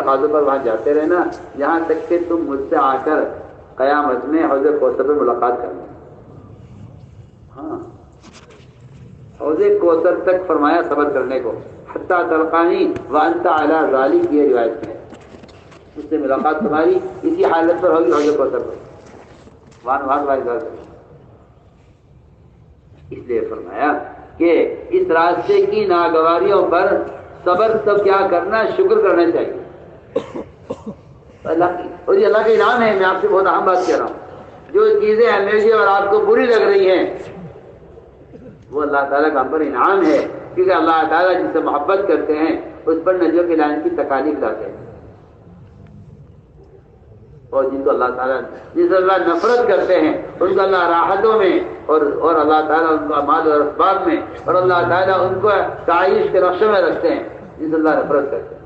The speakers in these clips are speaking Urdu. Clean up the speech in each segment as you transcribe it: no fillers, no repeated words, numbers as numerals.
تقاضوں پر وہاں جاتے رہنا یہاں تک کہ تم مجھ سے آ کر قیامت میں حوض کوثر پہ ملاقات کرنا. ہاں حوض کوثر تک فرمایا صبر کرنے کو. حتیٰ تلقانی وانت علی ذالک یہ روایت ہے اس سے ملاقات تمہاری اسی حالت پر ہوگی حوض کوثر پر. اس لیے فرمایا کہ اس راستے کی ناگواریوں پر صبر تب کیا کرنا شکر کرنا چاہیے اللہ کی. اور یہ اللہ کا انعام ہے. میں آپ سے بہت اہم بات کہہ رہا ہوں. جو چیزیں ہمیشہ اور آپ کو بری لگ رہی ہیں وہ اللہ تعالیٰ کا ہم پر انعام ہے کیونکہ اللہ تعالیٰ جس سے محبت کرتے ہیں اس پر نجو کے لائن کی تکالیف لاتے ہیں اور جن کو اللہ تعالیٰ جس سے اللہ نفرت کرتے ہیں ان کو اللہ راحتوں میں اور اللہ تعالیٰ ان کو مال اور اسباب میں اور اللہ تعالیٰ ان کو تعیش کے رقشے میں رکھتے ہیں. جن سے اللہ نفرت کرتے ہیں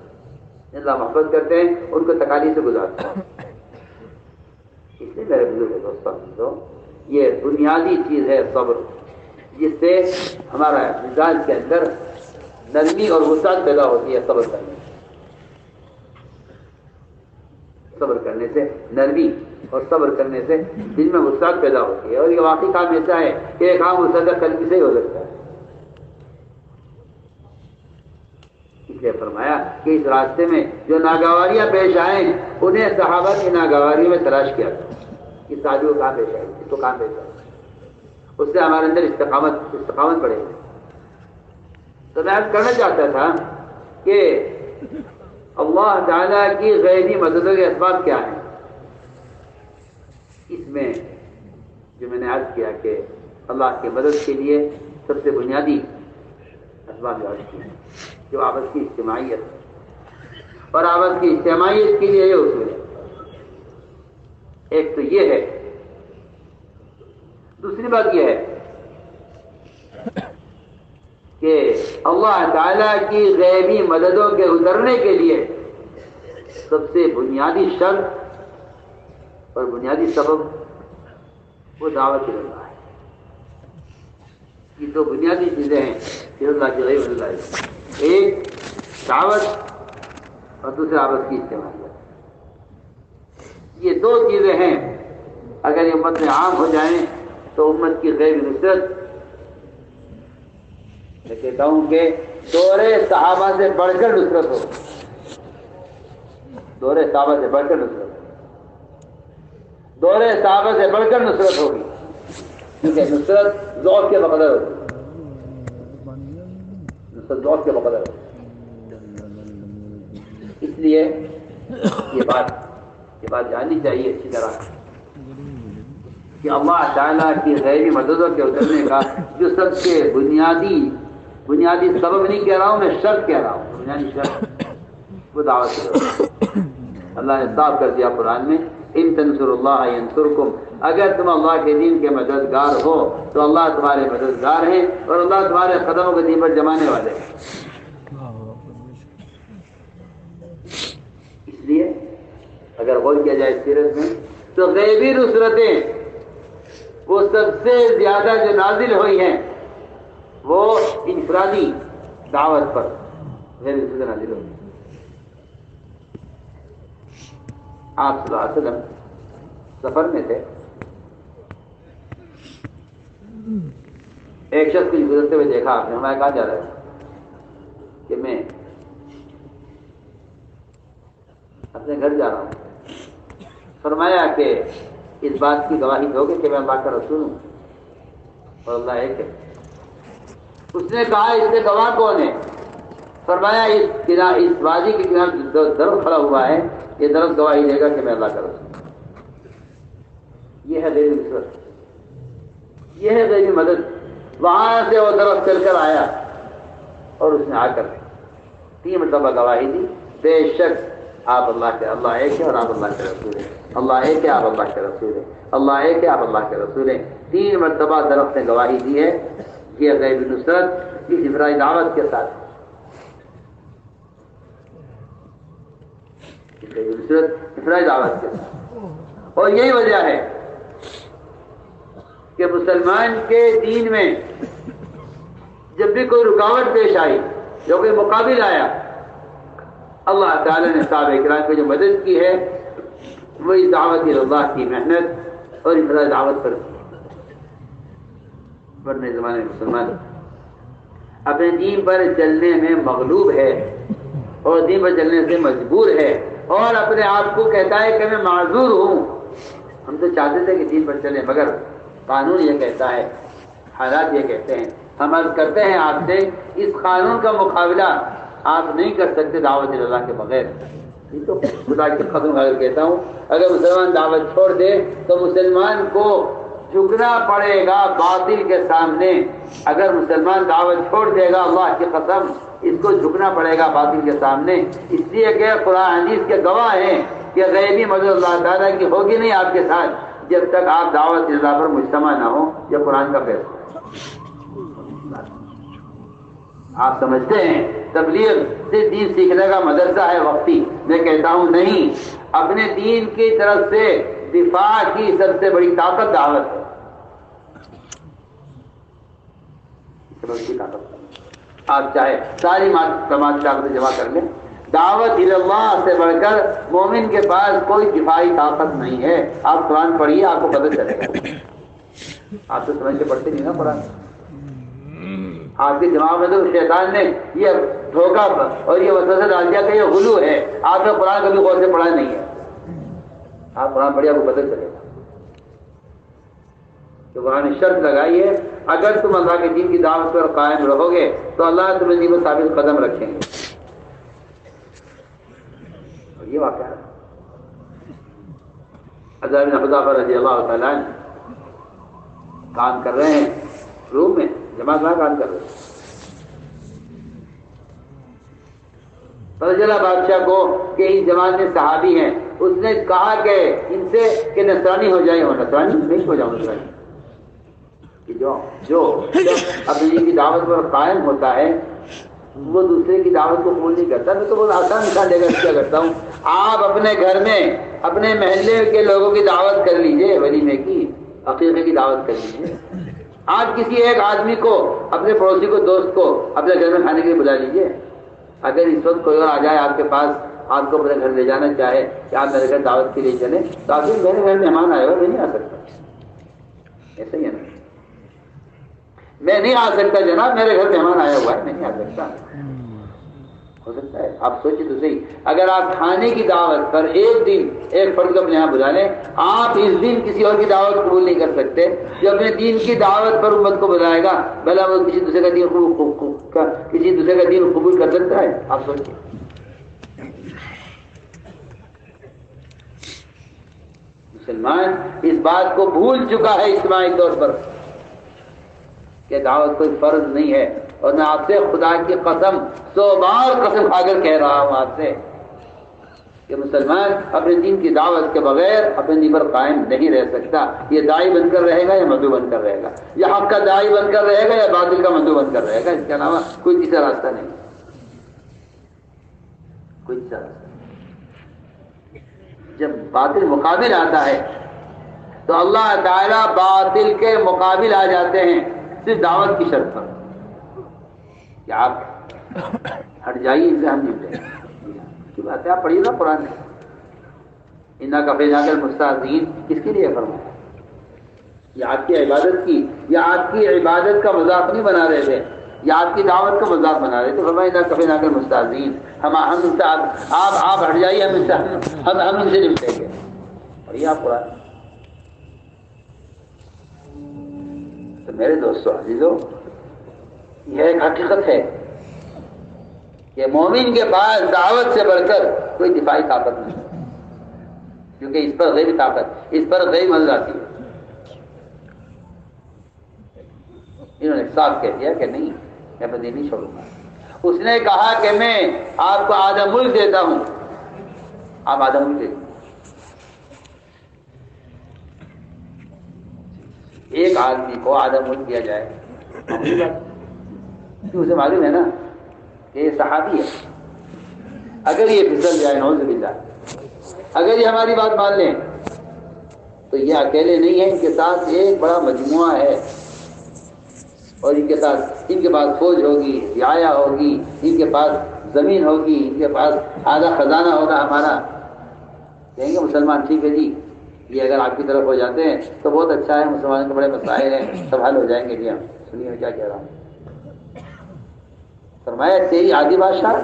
جن اللہ محبت کرتے ہیں ان کو تکالیف سے گزارتے ہیں. اس لیے میرے بزرگ دوستوں یہ بنیادی چیز ہے صبر جس سے ہمارا مزاج کے اندر نرمی اور وسعت پیدا ہوتی ہے. صبر کرنے سے نرمی اور صبر کرنے سے دل میں وسعت پیدا ہوتی ہے. اور یہ واقعی کام ایسا ہے کہ ایک کام مصدق کل سے ہی ہو سکتا ہے. اس لیے فرمایا کہ اس راستے میں جو ناگواریاں پیش آئیں انہیں صحابہ کی ناگواریوں میں تلاش کیا کہ صحابی کو کہاں پیش آئی اس کو کہاں پیش آئی اس سے ہمارے اندر استقامت پڑے گی. تو میں کرنا چاہتا تھا کہ اللہ تعالیٰ کی غیبی مددوں کے اسباب کیا ہیں. اس میں جو میں نے عرض کیا کہ اللہ کی مدد کے لیے سب سے بنیادی اسباب یاد کیے ہیں جو آپس کی اجتماعیت اور آپس کی اجتماعیت کے لیے یہ اصول ہے. ایک تو یہ ہے. دوسری بات یہ ہے کہ اللہ تعالیٰ کی غیبی مددوں کے اترنے کے لیے سب سے بنیادی شرط اور بنیادی سبب وہ دعوت اللہ ہے. یہ دو بنیادی چیزیں ہیں کہ اللہ کی غیبی مدد ہے. ایک دعوت اور دوسرا آپس کی اجتماعیت. یہ دو چیزیں ہیں اگر یہ امت میں عام ہو جائیں تو امت کی غیبی نصرت میں کہتا ہوں کہ دورے صحابہ سے بڑھ کر نصرت ہو. دورے صحابہ سے بڑھ کر نصرت دورے صحابہ سے بڑھ کر نصرت ہوگی کیونکہ نصرت ذوق کے بقدر ہوگی. نصرت ذوق کے بقدر ہوگی. اس لیے یہ بات جاننی چاہیے اچھی طرح کہ اللہ تعالیٰ کی غیبی مددوں کے اترنے کا جو سب سے بنیادی سبب نہیں کہہ رہا ہوں میں شرط کہہ رہا ہوں. بنیادی شرط وہ دعوت ہے. اللہ نے صاف کر دیا قرآن میں ان تنصر اللہ ینصرکم. اگر تم اللہ کے دین کے مددگار ہو تو اللہ تمہارے مددگار ہیں اور اللہ تمہارے قدموں کو دین پر جمانے والے ہیں. اس لیے اگر غور کیا جائے سیرت میں تو غیبی نصرتیں وہ سب سے زیادہ جو نازل ہوئی ہیں وہ انفرادی دعوت پر غیبی نصرتیں نازل ہوئی. آپ صلی اللہ علیہ وسلم سفر میں تھے. ایک شخص کو گزرتے ہوئے دیکھا آپ نے. ہمارے کہاں جا رہا ہے کہ میں اپنے گھر جا رہا ہوں. فرمایا کہ اس بات کی گواہی دو گے کہ میں اللہ کا رسول ہوں اور اللہ ایک ہے. اس نے کہا اس سے گواہ کون ہے؟ فرمایا اس وادی کے کنارے درخت کھڑا ہوا ہے یہ درخت گواہی دے گا کہ میں اللہ کا رسول ہوں. یہ ہے غیبی نصرت. یہ ہے غیبی مدد. وہاں سے وہ درخت چل کر آیا اور اس نے آ کر 3 مرتبہ گواہی دی بے شک آپ اللہ ایک ہے اور آپ اللہ کے رسول ہیں. اللہ ایک ہے آپ اللہ کے رسول ہیں. اللہ ایک ہے آپ اللہ کے رسول ہیں. 3 مرتبہ درخت نے گواہی دی ہے. یہ غیبی نصرت اس افرادی دعوت کے ساتھ. غیبی نصرت افرادی دعوت کے ساتھ. اور یہی وجہ ہے کہ مسلمان کے دین میں جب بھی کوئی رکاوٹ پیش آئی جو کوئی مقابل آیا اللہ تعالیٰ نے صحابہ کرام کو جو مدد کی ہے وہی دعوت اللہ کی محنت اور ابتدائی دعوت پر ورنہ زمانے میں مسلمان اپنے دین پر چلنے میں مغلوب ہے اور دین پر چلنے سے مجبور ہے اور اپنے آپ کو کہتا ہے کہ میں معذور ہوں. ہم تو چاہتے تھے کہ دین پر چلیں مگر قانون یہ کہتا ہے، حالات یہ کہتے ہیں. ہم عرض کرتے ہیں آپ سے اس قانون کا مقابلہ آپ نہیں کر سکتے دعوت اللہ کے بغیر. تو خدا کی قسم اگر کہتا ہوں اگر مسلمان دعوت چھوڑ دے تو مسلمان کو جھکنا پڑے گا باطل کے سامنے. اگر مسلمان دعوت چھوڑ دے گا اللہ کی قسم اس کو جھکنا پڑے گا باطل کے سامنے. اس لیے کہ قرآن حدیث کے گواہ ہیں کہ غیبی مدد اللہ تعالیٰ کی ہوگی نہیں آپ کے ساتھ جب تک آپ دعوت اللہ پر مجتمع نہ ہو. یہ قرآن کا فیصلہ. آپ سمجھتے ہیں تبلیغ سے دین سیکھنے کا مدرسہ ہے وقتی. میں کہتا ہوں نہیں، اپنے دین کی طرف سے دفاع کی سب سے بڑی طاقت دعوت ہے. آپ چاہے ساری سماج طاقتیں جمع کر لیں، دعوت اللہ سے بڑھ کر مومن کے پاس کوئی دفاعی طاقت نہیں ہے. آپ قرآن پڑھیے آپ کو پتہ چلے گا. آپ تو سمجھ کے پڑھتے نہیں نا قرآن. آپ کے دماغ میں تو شیطان نے یہ دھوکہ اور یہ وسوسہ ڈال دیا کہ یہ غلو ہے. آپ نے قرآن کبھی غور سے پڑھا نہیں ہے. آپ قرآن پڑھیے آپ کو پتہ چلے گا. تو قرآن نے شرط لگائی ہے اگر تم اللہ کے دین کی دعوت پر قائم رہو گے تو اللہ تمہیں دین پر ثابت قدم رکھیں گے. اور یہ واقعہ ہے. حضرت بن حذیفہ رضی اللہ تعالیٰ عنہ کام کر رہے ہیں روم میں، جماعت میں کام کر رہے ہیں. پتہ چلا بادشاہ کو کہ اس جماعت میں صحابی ہیں. اس نے کہا کہ ان سے کہ نصرانی ہو جائے. نصرانی نہیں ہو جاؤں نصرانی. جو اپنی کی دعوت پر قائم ہوتا ہے وہ دوسرے کی دعوت کو قبول نہیں کرتا. میں تو بہت آسان مثال دے کر کیا کرتا ہوں. آپ اپنے گھر میں اپنے محلے کے لوگوں کی دعوت کر لیجئے، ولیمے کی عقیقے کی دعوت کر لیجئے. آپ کسی ایک آدمی کو اپنے پڑوسی کو دوست کو اپنے گھر میں کھانے کے لیے بلا لیجئے. اگر اس وقت کوئی اور آ جائے آپ کے پاس آپ کو اپنے گھر لے جانا چاہے کہ آپ میرے گھر دعوت کے لیے چلیں تو آپ میرے گھر مہمان آئے ہو، میں نہیں آ سکتا. ایسا ہی ہے نا، میں نہیں آ سکتا جناب، میرے گھر مہمان آیا ہوا ہے، میں نہیں آ سکتا. ہو سکتا ہے. آپ سوچیں تو صحیح، اگر آپ کھانے کی دعوت پر ایک دن ایک فرد کو اپنے یہاں بلا لیں، آپ اس دن کسی اور کی دعوت قبول نہیں کر سکتے. جو اپنے دین کی دعوت پر امت کو بلائے گا بھلا وہ کسی دوسرے کا دین قبول کر سکتا ہے؟ آپ سوچیں. مسلمان اس بات کو بھول چکا ہے اجتماعی طور پر کہ دعوت کوئی فرض نہیں ہے. اور میں آپ سے خدا کی قسم 100 بار قسم کھا کر کہہ رہا ہوں آپ سے کہ مسلمان اپنے دین کی دعوت کے بغیر اپنے دین پر قائم نہیں رہ سکتا. یہ داعی بن کر رہے گا یا مدعو بن کر رہے گا، یا حق کا داعی بن کر رہے گا یا باطل کا مدعو بن کر رہے گا. اس کے علاوہ کوئی تیسرا راستہ نہیں، کوئی تیسرا راستہ نہیں. جب باطل مقابل آتا ہے تو اللہ تعالیٰ باطل کے مقابل آ جاتے ہیں صرف دعوت کی شرط پر کہ آپ ہٹ جائیے، ان سے ہم نہیں جائیں. کی بات ہے، آپ پڑھیے نا قرآن میں اِنَّا كَفَيْنَاكَ الْمُسْتَهْزِئِينَ کس کے لیے فرمایا؟ یہ آپ کی عبادت کی، یا آپ کی عبادت کا مذاق نہیں بنا رہے تھے، یا آپ کی دعوت کا مذاق بنا رہے تھے. فرمایا اِنَّا كَفَيْنَاكَ الْمُسْتَهْزِئِينَ ہم ان سے آپ ہٹ جائیے، ہم ان سے نمٹیں گے. پڑھیے آپ قرآن. تو میرے دوستو عزیزو، یہ ایک حقیقت ہے کہ مومن کے پاس دعوت سے بڑھ کر کوئی دفاعی طاقت نہیں، کیونکہ اس پر غیبی طاقت، اس پر غیبی مدد آتی ہے. انہوں نے صاف کہہ دیا کہ نہیں، میں بدی نہیں چھوڑوں گا. اس نے کہا کہ میں آپ کو آدھا ملک دیتا ہوں، آپ آدھا ملک دے دیں. ایک آدمی کو آدھا ملک دیا جائے کیوں؟ اسے معلوم ہے نا کہ یہ صحابی ہے. اگر یہ پھسل جائے، نعوذ باللہ، اگر یہ ہماری بات مان لیں تو یہ اکیلے نہیں ہیں، ان کے ساتھ ایک بڑا مجموعہ ہے اور ان کے ساتھ ان کے پاس فوج ہوگی، رعایا ہوگی، ان کے پاس زمین ہوگی، ان کے پاس آدھا خزانہ ہوگا ہمارا، کہیں گے مسلمان ٹھیک ہے جی، یہ اگر آپ کی طرف ہو جاتے ہیں تو بہت اچھا ہے، مسلمان کے بڑے مسائل ہیں سب حل ہو جائیں گے جی ہم۔ سنیے میں کیا کہہ رہا ہوں، فرمایا تیری آدھی بادشاہ،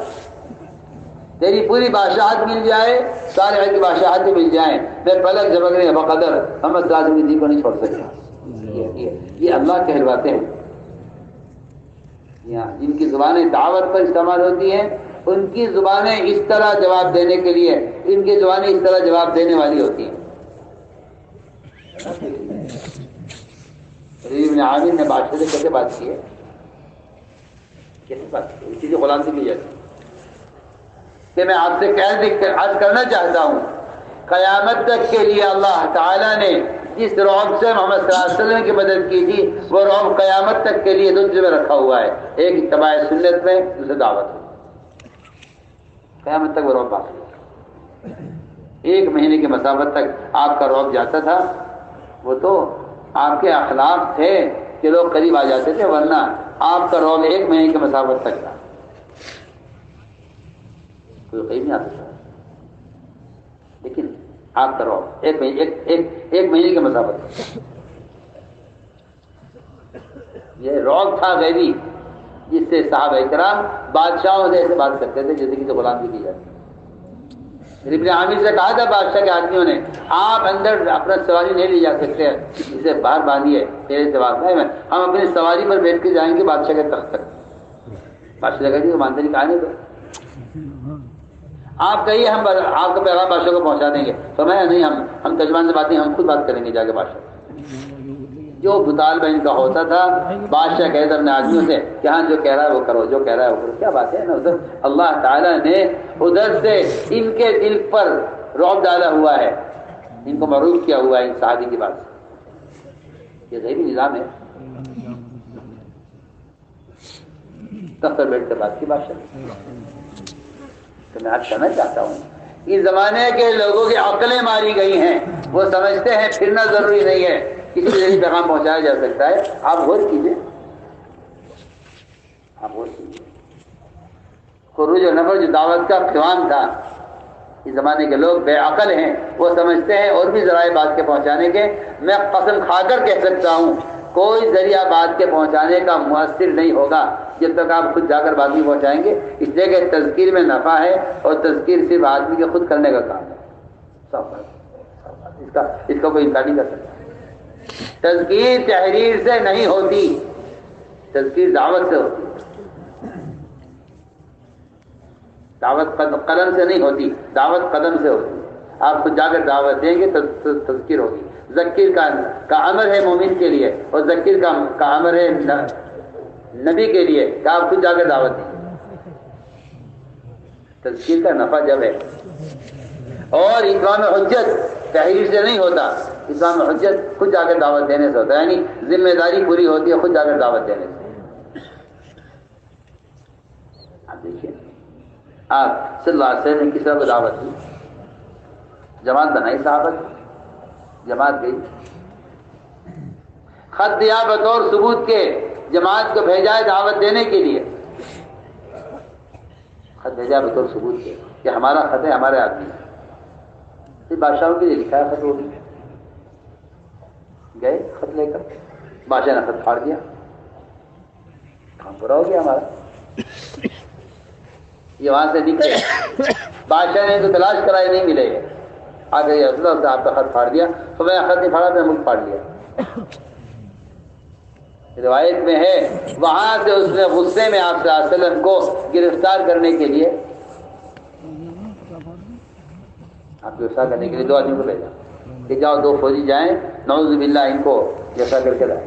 تیری پوری بادشاہت مل جائے، سارے کی بادشاہت مل جائیں، میں پلک جھپکنے بقدر محمد صلی اللہ علیہ وسلم کی دین کو نہیں چھوڑ سکتا۔ یہ اللہ کہلواتے ہیں، جن کی زبانیں دعوت پر استعمال ہوتی ہیں ان کی زبانیں اس طرح جواب دینے کے لیے، ان کی زبانیں اس طرح جواب دینے والی ہوتی ہیں۔ ابن عامر نے بادشاہ سے کیسے بات کی ہے، کیسے بات کی، اسی سے غلام سے کی جاتی ہے کہ میں آپ سے عرض کرنا چاہتا ہوں، قیامت تک کے لیے اللہ تعالیٰ نے جس رعب سے محمد صلی اللہ علیہ وسلم کی مدد کی تھی، وہ رعب قیامت تک کے لیے دو چیزوں میں رکھا ہوا ہے، ایک اتباع سنت میں، دوسرے دعوت میں۔ قیامت تک وہ رعب باقی ہے۔ 1 مہینے کی مسافت تک آپ کا رعب جاتا تھا، وہ تو آپ کے اخلاق تھے کہ لوگ قریب آ جاتے تھے، ورنہ آپ کا رعب 1 مہینے کی مسافت تک تھا، کوئی قریب نہیں آتا تھا، لیکن آپ کا رعب ایک مہینے کی مسافت، یہ رعب تھا غیبی، جس سے صحابہ کرام بادشاہوں سے ایسے بات کرتے تھے جیسے کہ غلام کی جاتی۔ ابن عامر سے کہا تھا بادشاہ کے آدمیوں نے، آپ اندر اپنا سواری نہیں لے جا سکتے، اسے باہر باندھیے، تیرے سے بات نہیں، ہم اپنی سواری پر بیٹھ کے جائیں گے بادشاہ کے تخت تک۔ بادشاہ نے کہا جی مانتے نہیں، کہا نہیں تو آپ کہیے ہم آپ کا پیغام بادشاہ کو پہنچا دیں گے، فرمایا نہیں، ہم ترجمان سے بات نہیں، ہم خود بات کریں گے جا کے بادشاہ۔ جو مطالبہ ان کا ہوتا تھا بادشاہ کہتا اپنے آدمیوں سے کہ ہاں جو کہہ رہا ہے وہ کرو، جو کہہ رہا ہے وہ کرو۔ کیا بات ہے نا، ادھر اللہ تعالیٰ نے ادھر سے ان کے دل پر رعب ڈالا ہوا ہے، ان کو معروف کیا ہوا ہے ان صحابی کی بات سے۔ یہ غیبی نظام ہے، تخت پر بیٹھ کر بات کی بادشاہ۔ تو میں آج کہنا چاہتا ہوں، اس زمانے کے لوگوں کی عقلیں ماری گئی ہیں، وہ سمجھتے ہیں پھرنا ضروری نہیں ہے، کسی ذریعے پیغام پہنچایا جا سکتا ہے۔ آپ غور کیجیے، آپ غور کیجیے، خروج و نفر جو دعوت کا قیام تھا، اس زمانے کے لوگ بے عقل ہیں، وہ سمجھتے ہیں اور بھی ذرائع بات کے پہنچانے کے۔ میں قسم کھا کر کہہ سکتا ہوں کوئی ذریعہ بات کے پہنچانے کا مؤثر نہیں ہوگا جب تک آپ خود جا کر بات نہیں پہنچائیں گے، اس لیے کہ تذکیر میں نفع ہے اور تذکیر صرف آدمی کے خود کرنے کا کام ہے، صاف بات، اس کا کوئی انکار نہیں کر سکتا۔ تذکیر تحریر سے نہیں ہوتی، تذکیر دعوت سے ہوتی، دعوت قدم سے نہیں ہوتی، دعوت قدم سے ہوتی۔ آپ خود جا کر دعوت دیں گے تو تذکیر ہوگی۔ ذکیر کا امر ہے مومن کے لیے، اور ذکیر کا امر ہے نبی کے لیے کہ آپ خود جا کر دعوت دیں۔ تذکیر کا نفع جب ہے، اور اقامہ حجت تحریر سے نہیں ہوتا، اقامہ حجت خود جا کر دعوت دینے سے ہوتا ہے، یعنی ذمہ داری پوری ہوتی ہے خود جا کر دعوت دینے سے۔ آپ دیکھیے آپ صلی اللہ علیہ وسلم نے کس طرح کو دعوت دی، جماعت بنائی، صحابہ جماعت گئی، خط دیا بطور ثبوت کے، جماعت کو بھیجا ہے دعوت دینے کے لیے، خط بھیجا بطور ثبوت کے کہ ہمارا خط ہے، ہمارے آدمی ہے۔ پھر بادشاہوں کے لیے لکھا ہے خط، وہ بھی گئے خط لے کر، بادشاہ نے خط پھاڑ دیا، کام پورا ہو گیا ہمارا۔ یہ وہاں سے نکلے، بادشاہ نے تو تلاش کرائی، نہیں ملے، آگے افضل سے آپ کا خط پھاڑ دیا، تو میں خط نہیں پھاڑا، میں ملک پھاڑ لیا۔ روایت میں ہے وہاں سے اس نے غصے میں آپ صلی اللہ علیہ وسلم کو گرفتار کرنے کے لیے، آپ گرفتار کرنے کے لیے 2 آدمیوں کو بھیجا کہ جاؤ 2 فوجی جائیں، نعوذ باللہ ان کو گرفتار کر کے لائے۔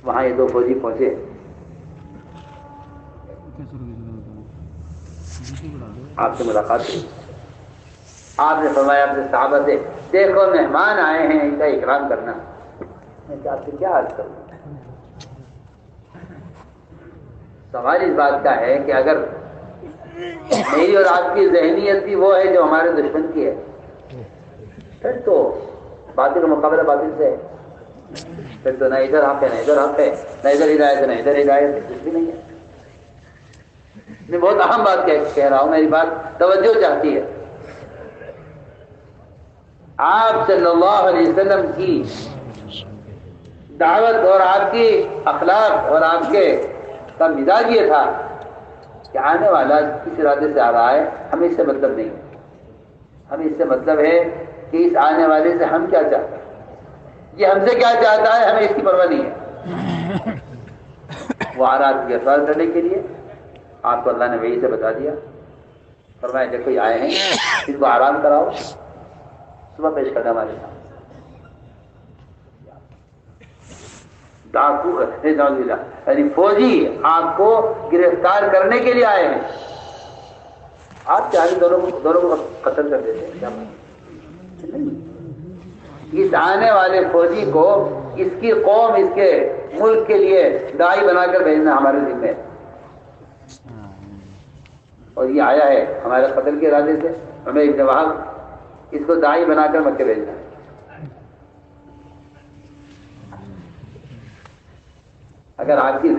وہاں یہ 2 فوجی پہنچے، آپ سے ملاقات ہوئی، آپ نے فرمایا اپنے صحابہ سے، دیکھو مہمان آئے ہیں، ان کا اکرام کرنا۔ میں آپ سے کیا عرض کروں، سوال اس بات کا ہے کہ اگر میری اور آپ کی ذہنیت بھی وہ ہے جو ہمارے دشمن کی ہے، پھر تو باطل کا مقابلہ باطل سے ہے، پھر تو نہ ادھر حق ہے نہ ادھر حق ہے، نہ ادھر ہدایت ہے نہ ادھر ہدایت ہے، کچھ بھی نہیں ہے۔ میں بہت اہم بات کہہ رہا ہوں، میری بات توجہ چاہتی ہے۔ آپ صلی اللہ علیہ وسلم کی دعوت اور آپ کی اخلاق اور آپ کے کا مزاج یہ تھا کہ آنے والا کس ارادے سے آ رہا ہے ہمیں اس سے مطلب نہیں، ہمیں اس سے مطلب ہے کہ اس آنے والے سے ہم کیا چاہتے ہیں، یہ ہم سے کیا چاہتا ہے، ہمیں اس کی پرواہ نہیں ہے۔ وہ آ رہا تھا سوال کرنے کے لیے، آپ کو اللہ نے وحی سے بتا دیا، فرمایا دیکھو یہ آئے ہیں، ان کو آرام کراؤ، صبح پیش کرنا ہمارے سامنے۔ ڈاکو یعنی فوجی آپ کو گرفتار کرنے کے لیے آئے ہیں، آپ چاہے دونوں کو قتل کر دیتے ہیں، کیا بات؟ اس آنے والے فوجی کو اس کی قوم، اس کے ملک کے لیے داعی بنا کر بھیجنا ہمارے ذمہ ہے، اور یہ آیا ہے ہمارے قتل کے ارادے سے، ہمیں ابن وہب اس کو داعی بنا کر مکے بھیجنا ہے۔ اگر آپ کی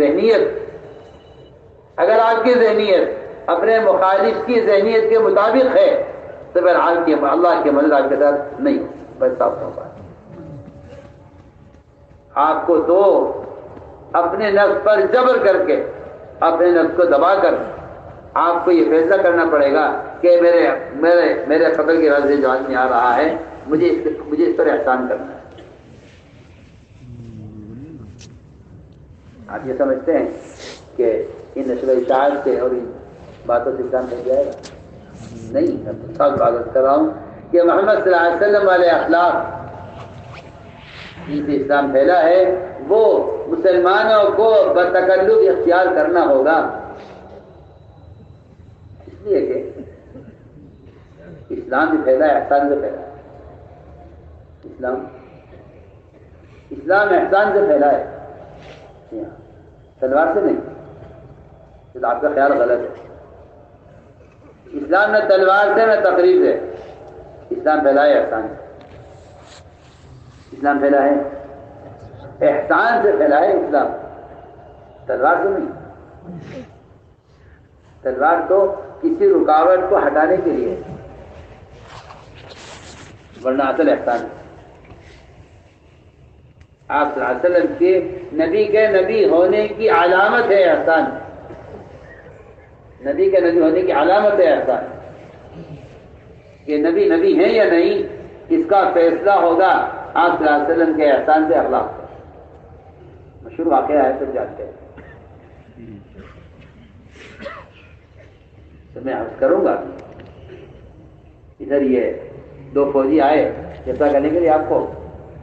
ذہنیت اپنے مخالف کی ذہنیت کے مطابق ہے تو پھر اللہ کی مدد آپ کے ساتھ نہیں، بس صاف ہوگا۔ آپ کو تو اپنے نفس پر جبر کر کے، اپنے نفس کو دبا کر آپ کو یہ فیصلہ کرنا پڑے گا کہ میرے قتل کی رضا سے جو آدمی آ رہا ہے مجھے اس پر احسان کرنا ہے۔ آپ یہ سمجھتے ہیں کہ ان نشر و اشاعت سے اور ان باتوں سے اسلام پھیل جائے گا؟ نہیں، میں سب بات کر رہا ہوں کہ محمد صلی اللہ علیہ وسلم والے اخلاق جن سے اسلام پھیلا ہے وہ مسلمانوں کو بتکلف اختیار کرنا ہوگا، اس لیے کہ اسلام بھی پھیلا ہے، احسان سے پھیلا ہے، اسلام احسان سے پھیلا ہے، تلوار سے نہیں، تو آپ کا خیال غلط ہے۔ اسلام نہ تلوار سے نہ تقریب سے، اسلام پھیلا ہے احسان سے، اسلام پھیلا ہے احسان سے، پھیلا ہے اسلام، تلوار سے نہیں۔ تلوار تو کسی رکاوٹ کو ہٹانے کے لیے، ورنہ اصل احسان ہے۔ آپ صلی اللہ علیہ وسلم کے نبی ہونے کی علامت ہے احسان، نبی کے نبی ہونے کی علامت ہے احسان، کہ نبی ہیں یا نہیں اس کا فیصلہ ہوگا آپ صلی اللہ علیہ وسلم کے احسان سے، اخلاق سے۔ مشہور واقعہ ہے، سب جانتے ہیں، تو میں عرض کروں گا، ادھر یہ دو فوجی آئے جیسا کرنے کے لیے آپ کو،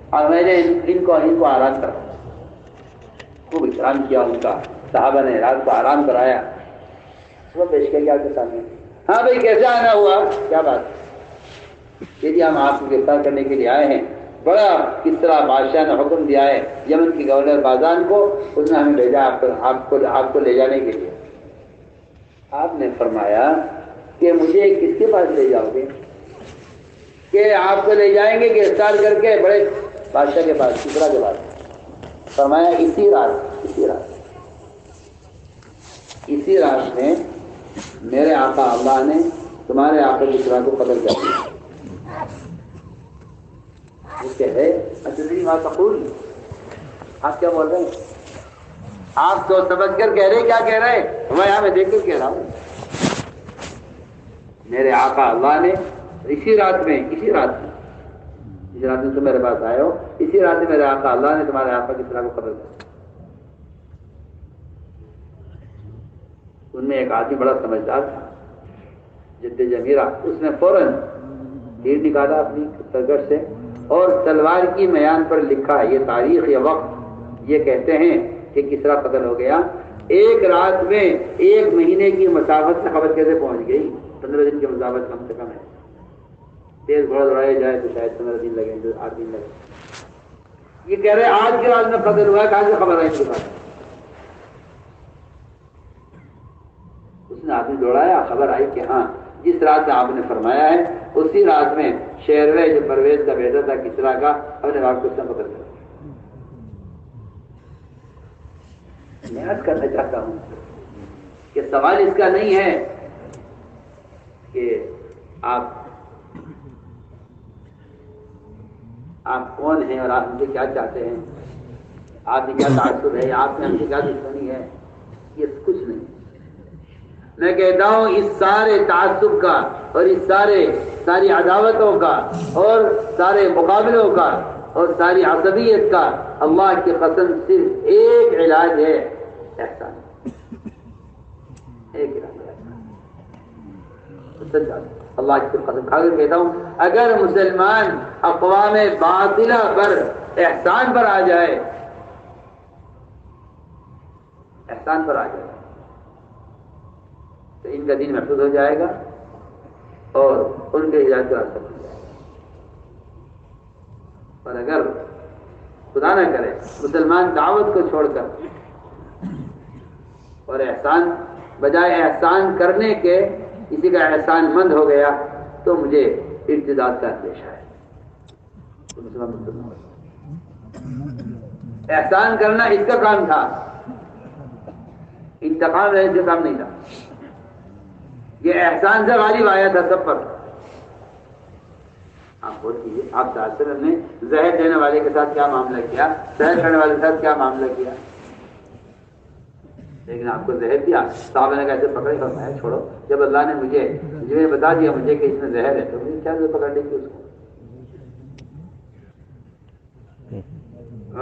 اور میں نے ان کو آرام کرا، خوب اکرام کیا ان کا، صحابہ نے رات کو آرام کرایا، وہ پیش کیا آپ کے سامنے، ہاں بھائی کیسے آنا ہوا، کیا بات، کہ جی ہم آپ کو گرفتار کرنے کے لیے آئے ہیں، بڑا کس طرح بادشاہ نے حکم دیا ہے یمن کی گورنر بازان کو، اس نے ہمیں بھیجا آپ کو لے جانے کے لیے۔ آپ نے فرمایا کہ مجھے کس کے پاس لے جاؤ گے، کہ آپ کو لے جائیں گے گرفتار کر کے بڑے بادشاہ کے پاس، کسرا کے پاس۔ فرمایا اسی رات میں میرے آقا اللہ نے تمہارے آقا کسرا کو قتل کر دیا۔ وہ کہہ رہے اتدری ما تقول، آپ کیا بول رہے ہیں، آپ تو سمجھ کر کہہ رہے، کیا کہہ رہے، میں یہاں میں دیکھ کر کہہ رہا ہوں، میرے آقا اللہ نے اسی رات میں تم میرے پاس آئے ہو، اسی رات میں میرے آقا اللہ نے تمہارے آقا کی طرح کو قتل کیا۔ ان میں ایک آدمی بڑا سمجھدار تھا، جد جمیرہ، اس نے فوراً تیر نکالا اپنی سرگش سے اور تلوار کی میان پر لکھا، یہ تاریخ یا وقت، یہ کہتے ہیں کہ کسرا قتل ہو گیا۔ ایک رات میں 1 مہینے کی مسافت سے خبر کیسے پہنچ گئی، 15 دن کی مسافت کم سے کم ہے، تیز گھوڑا دوڑایا جائے تو شاید 15 دن لگیں، 8 دن لگیں۔ یہ کہہ رہے آج کے رات میں قتل ہوا ہے، کہاں سے خبر آئی اس کے بعد؟ اس نے آدمی دوڑایا، خبر آئی کہ ہاں جس رات میں آپ نے فرمایا ہے اسی رات میں شیروے جو پرویز کا بیٹا تھا کسرا کا، اپنے باپ کو اس نے قتل کر دیا۔ میں عرض کرنا چاہتا ہوں کہ کہ سوال اس کا نہیں ہے کہ آپ کون ہیں اور آپ ہم سے کیا چاہتے ہیں، آپ کی کیا تعصب ہے، آپ میں ہم سے کیا دشمنی ہے، یہ کچھ نہیں۔ میں کہتا ہوں اس سارے تعصب کا اور اس ساری عداوتوں کا اور سارے مقابلوں کا اور ساری عصبیت کا اللہ کی قسم صرف ایک علاج ہے، احسان، ایک علاج ہے احسان۔ اللہ کی قسم کھا کر کہتا ہوں اگر مسلمان اقوام باطلہ پر احسان پر آ جائے، احسان پر آ جائے تو ان کا دین محفوظ ہو جائے گا اور ان کے ہدایت کا راستہ بن جائے گا۔ اور اگر خدا نہ کرے مسلمان دعوت کو چھوڑ کر اور احسان بجائے احسان کرنے کے کسی کا احسان مند ہو گیا تو مجھے ارتداد کا اندیشہ ہے۔ تو مسلمان احسان کرنا اس کا کام تھا، انتقام لینے کا کام نہیں تھا۔ یہ احسان سے غالب آیا تھا سب پر۔ آپ غور کیجیے، آپ صلی اللہ علیہ وسلم نے زہر دینے والے کے ساتھ کیا معاملہ کیا، زہر کرنے والے کے ساتھ کیا معاملہ کیا، لیکن آپ کو زہر دیا، صحابہ نے کیسے پکڑے، فرمایا چھوڑو، جب اللہ نے مجھے بتا دیا مجھے کہ اس میں زہر ہے تو مجھے کیا پکڑ لی تھی اس کو۔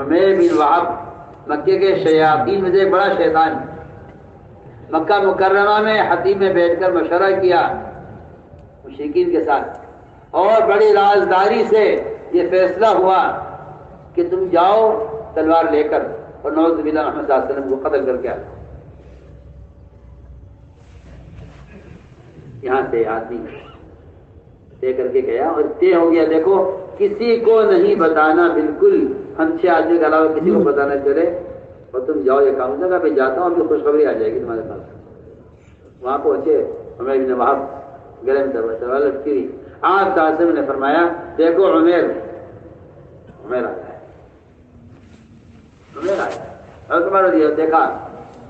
عمیر بن وہب مکے کے شیاطین میں سے ایک بڑا شیطان، مکہ مکرمہ میں حتیم میں بیٹھ کر مشورہ کیا مشرکین کے ساتھ اور بڑی رازداری سے یہ فیصلہ ہوا کہ تم جاؤ تلوار لے کر اور نعوذ باللہ محمد صلی اللہ علیہ وسلم کو قتل کر کے آئے۔ یہاں سے آدمی طے کر کے گیا اور طے ہو گیا، دیکھو کسی کو نہیں بتانا، بالکل ہم 6 آدمی کے علاوہ کسی کو پتہ نہ چلے، اور تم جاؤ یہ کام جگہ پہ جاتا ہوں، ابھی خوشخبری آ جائے گی تمہارے پاس۔ وہاں پہنچے، عمیر بن وہب گلے میں تلوار لٹکی ہوئی، آپ صلی اللہ علیہ وسلم نے فرمایا دیکھو عمیر آیا ہے، عمیر آیا ہے۔ اور عمر دیکھا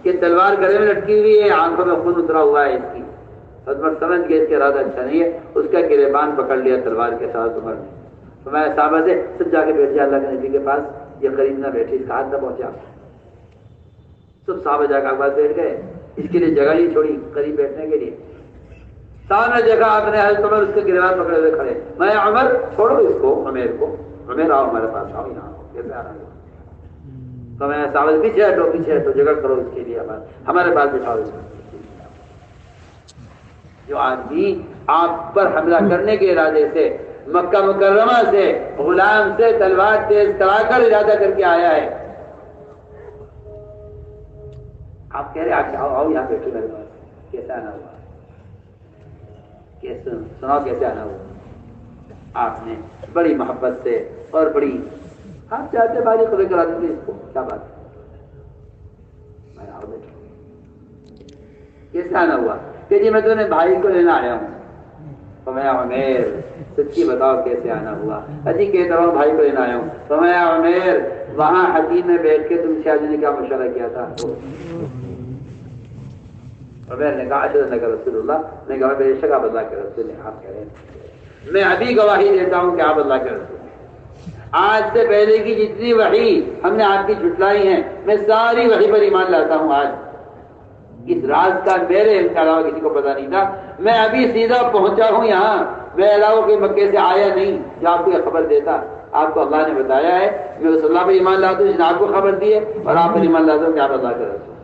کہ تلوار گلے میں لٹکی ہوئی ہے، آنکھوں میں خون اترا ہوا ہے اس کی۔ عمر سمجھ گئے اس کے ارادہ اچھا نہیں ہے، اس کا گریبان پکڑ لیا تلوار کے ساتھ عمر نے۔ فرمایا صحابہ سے سب جا کے بیٹھ جائے اللہ کے نبی کے پاس، یہ قریب نہ بیٹھے، اس کا ہاتھ نہ پہنچا۔ سب صحابہ جا کے پاس بیٹھ گئے، اس کے لیے جگہ نہیں چھوڑی قریب بیٹھنے کے لیے۔ سامنے جگہ آپ نے حضرت عمر اس کے گریبان پکڑے ہوئے کھڑے، میں عمر چھوڑو اس کو، عمیر کو، عمیر آؤ ہمارے پاس، آؤ یہاں کیسے آ رہا ہے؟ تو میں صحابہ پیچھے ہٹو جگہ کرو اس کے لیے، ہمارے پاس بٹھاؤ اس کو۔ جو آدمی آپ پر حملہ کرنے کے ارادے سے مکہ مکرمہ سے غلام سے تلوار تیز کرا کر ارادہ کر کے آیا ہے، آپ کہہ رہے آؤ یہاں بیٹھو میرے پاس، کیسے آنا ہوا، سناؤ کیسے آنا ہوا؟ آپ نے بڑی محبت سے اور بڑی، آپ چاہتے بھائی خبر کرا دیں اس کو، کیا بات ہے، میں آؤ بیٹھو، کیسے آنا ہوا؟ کہ جی میں تو نے بھائی کو لینا آیا ہوں۔ فرمایا عمیر سچی بتاؤ کیسے آنا ہوا؟ اجی کہتا ہوں بھائی کو لینا آیا ہوں۔ فرمایا عمیر وہاں حتیم میں بیٹھ کے تم شاہ جی نے کیا مشورہ کیا تھا؟ عمیر نے کہا اشہد انک رسول اللہ، نے کہا بے شک آپ اللہ کے رسول ہیں۔ آپ کہہ رہے ہیں میں ابھی گواہی دیتا ہوں کہ آپ اللہ کے رسول ہیں، آج سے پہلے کی جتنی وحی ہم نے آپ کی جھٹلائی ہیں میں ساری وحی پر ایمان لاتا ہوں۔ آج اس راز کا میرے علاوہ کسی کو پتا نہیں تھا، میں ابھی سیدھا پہنچا ہوں یہاں، میں علاوہ کوئی مکے سے آیا نہیں جو آپ کو یہ خبر دیتا، آپ کو اللہ نے بتایا ہے، میں اس اللہ پہ ایمان لاتا ہوں جس نے آپ کو خبر دی ہے، اور آپ پر ایمان لاتا ہوں کہ آپ اللہ کا رسول۔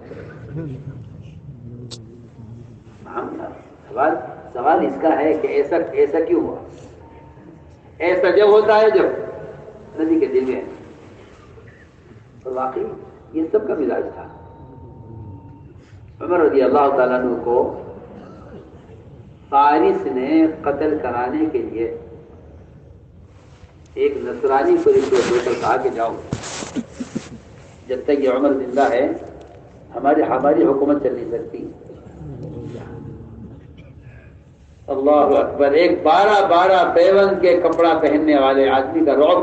سوال اس کا ہے کہ ایسا کیوں ہوا؟ ایسا جب ہوتا ہے جب نبی کے دل میں، اور واقعی یہ سب کا مزاج تھا۔ عمر رضی اللہ تعالیٰ عنہ کو فارس نے قتل کرانے کے لیے ایک نصرانی کو رشوت دے کر کہا کہ جاؤ، جب تک یہ عمر زندہ ہے ہماری حکومت چل نہیں سکتی۔ اللہ اکبر، ایک 12 پیون کے کپڑا پہننے والے آدمی کا رعب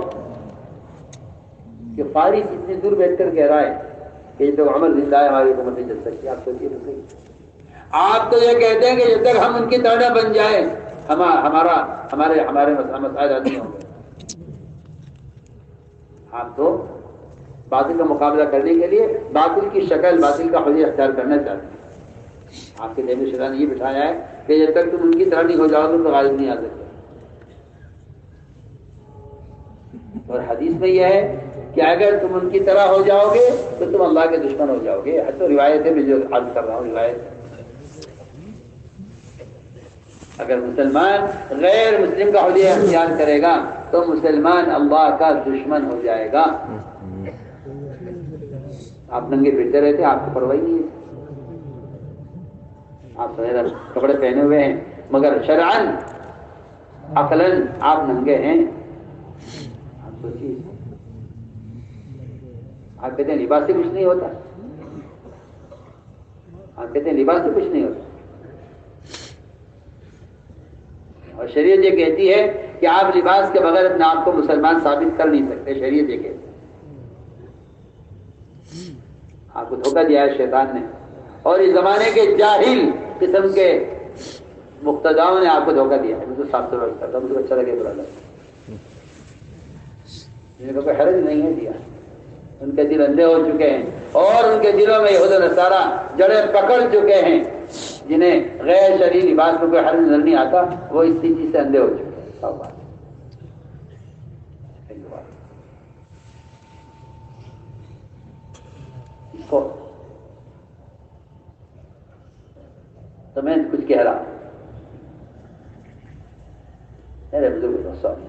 کہ فارس اتنی دور بیٹھ کر کہہ رہا ہے کہ جب عمر زندہ ہے ہماری حکومت نہیں چل سکتی۔ آپ سوچیے تو صحیح، آپ تو یہ کہتے ہیں کہ جب تک ہم ان کی طرح بن جائیں ہمارے مسائل حل نہیں ہوں گے. آپ تو باطل کا مقابلہ کرنے کے لیے باطل کی شکل، باطل کا حلیہ اختیار کرنا چاہتے ہیں. آپ کے دل میں شیطان یہ بٹھایا ہے کہ جب تک تم ان کی طرح نہیں ہو جاؤ گے تو غالب نہیں آ سکتے. اور حدیث میں یہ ہے کہ اگر تم ان کی طرح ہو جاؤ گے تو تم اللہ کے دشمن ہو جاؤ گے. تو روایت ہے، میں جو عرض کر رہا ہوں روایت. اگر مسلمان غیر مسلم کا حلیہ اختیار کرے گا تو مسلمان اللہ کا دشمن ہو جائے گا. آپ ننگے پھرتے رہتے، آپ کو پرواہ نہیں ہے. آپ سارے کپڑے پہنے ہوئے ہیں مگر شرعاً عقلاً آپ ننگے ہیں. آپ سوچیے، آپ کہتے ہیں لباس سے کچھ نہیں ہوتا. آپ کہتے ہیں لباس سے کچھ نہیں ہوتا. اور شریعت یہ کہتی ہے کہ آپ لباس کے بغیر اپنے آپ کو مسلمان ثابت کر نہیں سکتے. شریعت یہ کہتی ہے. آپ کو دھوکہ دیا ہے شیطان نے، اور اس زمانے کے جاہل قسم کے مقتداؤں نے آپ کو دھوکہ دیا ہے. مجھے صاف طور کرتا ہوں، مجھے اچھا لگے برا لگے، جن کو کوئی حرج نہیں ہے دیا. ان کے دل اندھے ہو چکے ہیں اور ان کے دلوں میں یہود و نصارہ جڑیں پکڑ چکے ہیں. جنہیں غیر شرعی لباس میں کوئی حرج نظر نہیں آتا وہ اس چیز سے اندھے ہو چکے ہیں. سب بات تو میں کچھ کہہ رہا ہوں میرے بزرگ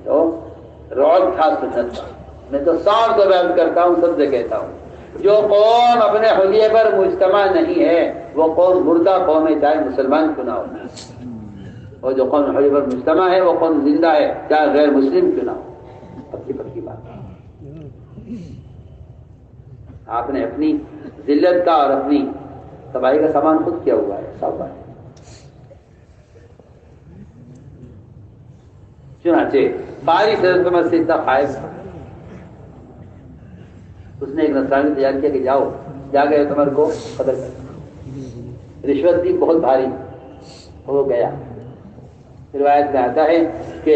تو روز تھا سنت کا. میں تو صاف تو بیان کرتا ہوں، سب سے کہتا ہوں، جو قوم اپنے حلیے پر مجتمع نہیں ہے وہ قوم مردہ قوم ہے، چاہے مسلمان کیوں نہ ہو. اور جو قوم حلیے پر مجتمع ہے وہ قوم زندہ ہے، چاہے غیر مسلم کیوں نہ ہو. پکی بات. آپ نے اپنی ذلت کا اور اپنی تباہی کا سامان خود کیا ہوا ہے. سب بات. چنانچہ باری حضرت عمر سے اتنا خائف تھا، اس نے ایک نصرانی تیار کیا کہ جاؤ جا گئے عمر کو قتل کر. رشوت بھی بہت بھاری ہو گیا. روایت میں آتا ہے کہ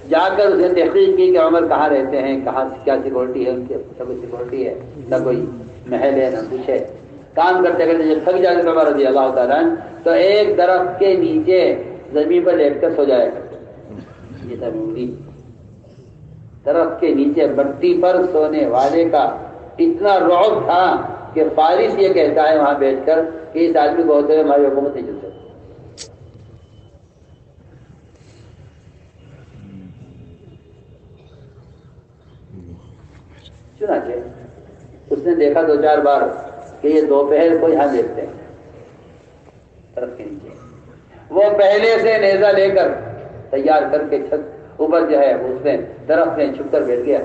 جا کر اس نے تحقیق کی کہ عمر کہاں رہتے ہیں، کہاں کیا سیکورٹی ہے ان کے. نہ کوئی سیکورٹی ہے، نہ کوئی محل ہے، نہ کچھ ہے. کام کرتے کرتے جب تھک جاتے عمر رضی اللہ تعالیٰ عنہ تو ایک درخت کے نیچے زمین پر لیٹ کر سو جایا کرتے. یہ ضروری درخت کے نیچے بٹی پر سونے والے کا اتنا رعب تھا کہ فارس یہ کہتا ہے وہاں بیٹھ کر کہ اس آدمی کو ہوتے ہوئے ہماری حکومت نہیں چل سکتی. چنانچہ اس نے دیکھا 2-4 بار کہ یہ دوپہر کو یہاں دیکھتے ہیں درخت کے نیچے. وہ پہلے سے نیزہ لے کر تیار کر کے چھت اوپر جو ہے اس میں درخت میں چھپ کر بیٹھ گیا.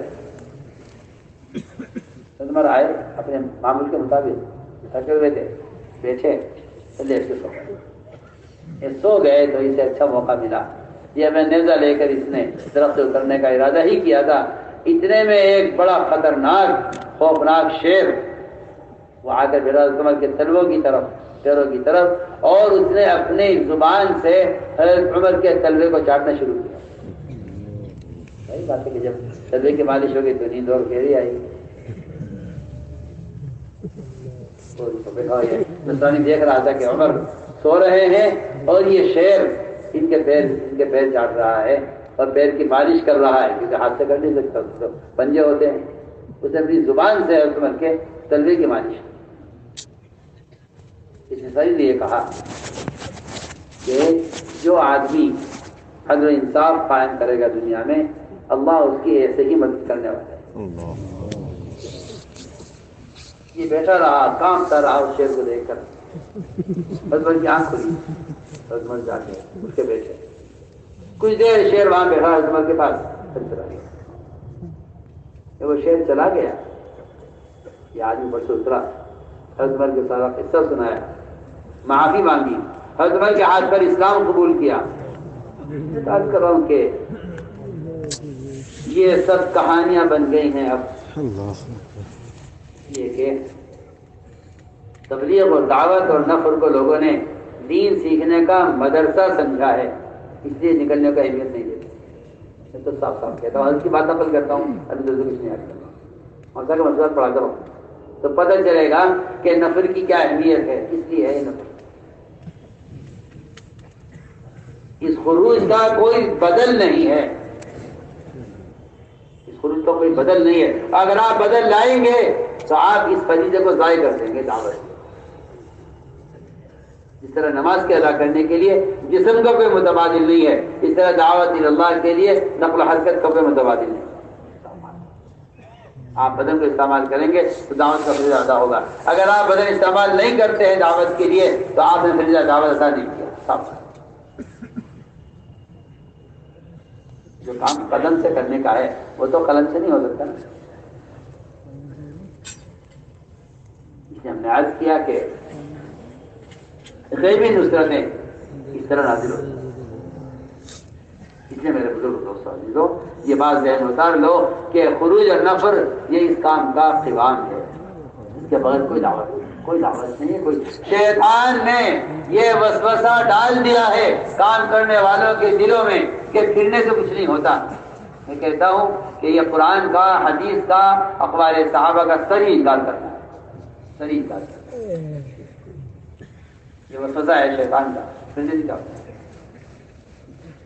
عمر آئے اپنے معمول کے مطابق، تھکے ہوئے تھے، بیٹھے لیٹ کے سو گئے. یہ سو گئے تو اسے اچھا موقع ملا. یہ میں نیزہ لے کر اس نے درخت سے اترنے کا ارادہ ہی کیا تھا. اتنے میں ایک بڑا خطرناک خوفناک شیر وہ آ کر بیٹھا عمر کے تلووں کی طرف، پیروں کی طرف، اور اس نے اپنی زبان سے حضرت عمر کے تلوے کو چاٹنا شروع کیا. وہی بات ہے کہ جب تلوے کی مالش ہو گئی تو نیند اور گہری آئی. نصرانی دیکھ رہا تھا کہ عمر سو رہے ہیں اور یہ شیر ان کے پیر چاٹ رہا ہے اور پیر کی مالش کر رہا ہے، کیونکہ ہاتھ سے کر نہیں سکتا، تو پنجے ہوتے ہیں. اس نے اپنی زبان سے عمر کے تلوے کی مالش. اس نے صحیح لیے کہا کہ جو آدمی عدل و انصاف قائم کرے گا دنیا میں، اللہ اس کی ایسے ہی مدد کرنے والا ہے. یہ بیٹھا رہا، کامتا رہا اس شیر کو دیکھ کر. عمر کی آنکھ کھلی، عمر جا کے اٹھ کے بیٹھے. کچھ دیر شیر وہاں بیٹھا عمر کے پاس، پھر چلا گیا. جب وہ شیر چلا گیا، یہ آدمی پر سے اترا، عمر کے سارا قصہ سنایا، معافی مانگی، عمر کے ہاتھ پر اسلام قبول کیا. بات کر رہا ہوں کہ یہ سب کہانیاں بن گئی ہیں. اب یہ کہ تبلیغ اور دعوت اور نفر کو لوگوں نے دین سیکھنے کا مدرسہ سمجھا ہے، اس لیے نکلنے کا اہمیت نہیں دیتے۔ میں تو صاف صاف کہتا ہوں، اس کی بات نقل کرتا ہوں، ابھی دوسرے کچھ نہیں آتا، مسئلہ کا مسئلہ پڑھاتا ہوں تو پتہ چلے گا کہ نفر کی کیا اہمیت ہے، اس لیے ہے نفر۔ اس خروج کا کوئی بدل نہیں ہے، اس خروج کا کوئی بدل نہیں ہے۔ اگر آپ بدل لائیں گے تو آپ اس فریضے کو ضائع کر دیں گے دعوت سے۔ جس طرح نماز کے ادا کرنے کے لیے جسم کا کوئی متبادل نہیں ہے، اس طرح دعوت اللہ کے لیے نقل و حرکت کا کوئی متبادل نہیں ہے۔ آپ بدن کو استعمال کریں گے تو دعوت کا فریضہ ادا ہوگا، اگر آپ بدن استعمال نہیں کرتے ہیں دعوت کے لیے تو آپ نے فریضہ دعوت ادا نہیں کیا۔ صاف جو کام قلم سے کرنے کا ہے وہ تو قلم سے نہیں ہو سکتا نا۔ اس لیے ہم نے عرض کیا کہ غیبی نصرتیں اس طرح نازل ہوتی ہیں۔ اس لیے میرے بزرگ دوستوں عزیزوں، یہ بات ذہن میں اتار لو کہ خروج اور نفر یہ اس کام کا قوام ہے، اس کے بغیر کوئی دعوت نہیں ہے۔ کوئی شیطان نے یہ وسوسہ ڈال دیا ہے کام کرنے والوں کے دلوں میں کہ پھرنے سے کچھ نہیں ہوتا۔ میں کہتا ہوں کہ یہ قرآن کا، حدیث کا، اقوال صحابہ کا صریح انکار کرنا ہے، صریح انکار کرنا ہے۔ یہ وسوسہ ہے شیطان کا، پھرنے سے کیا ہوتا ہے؟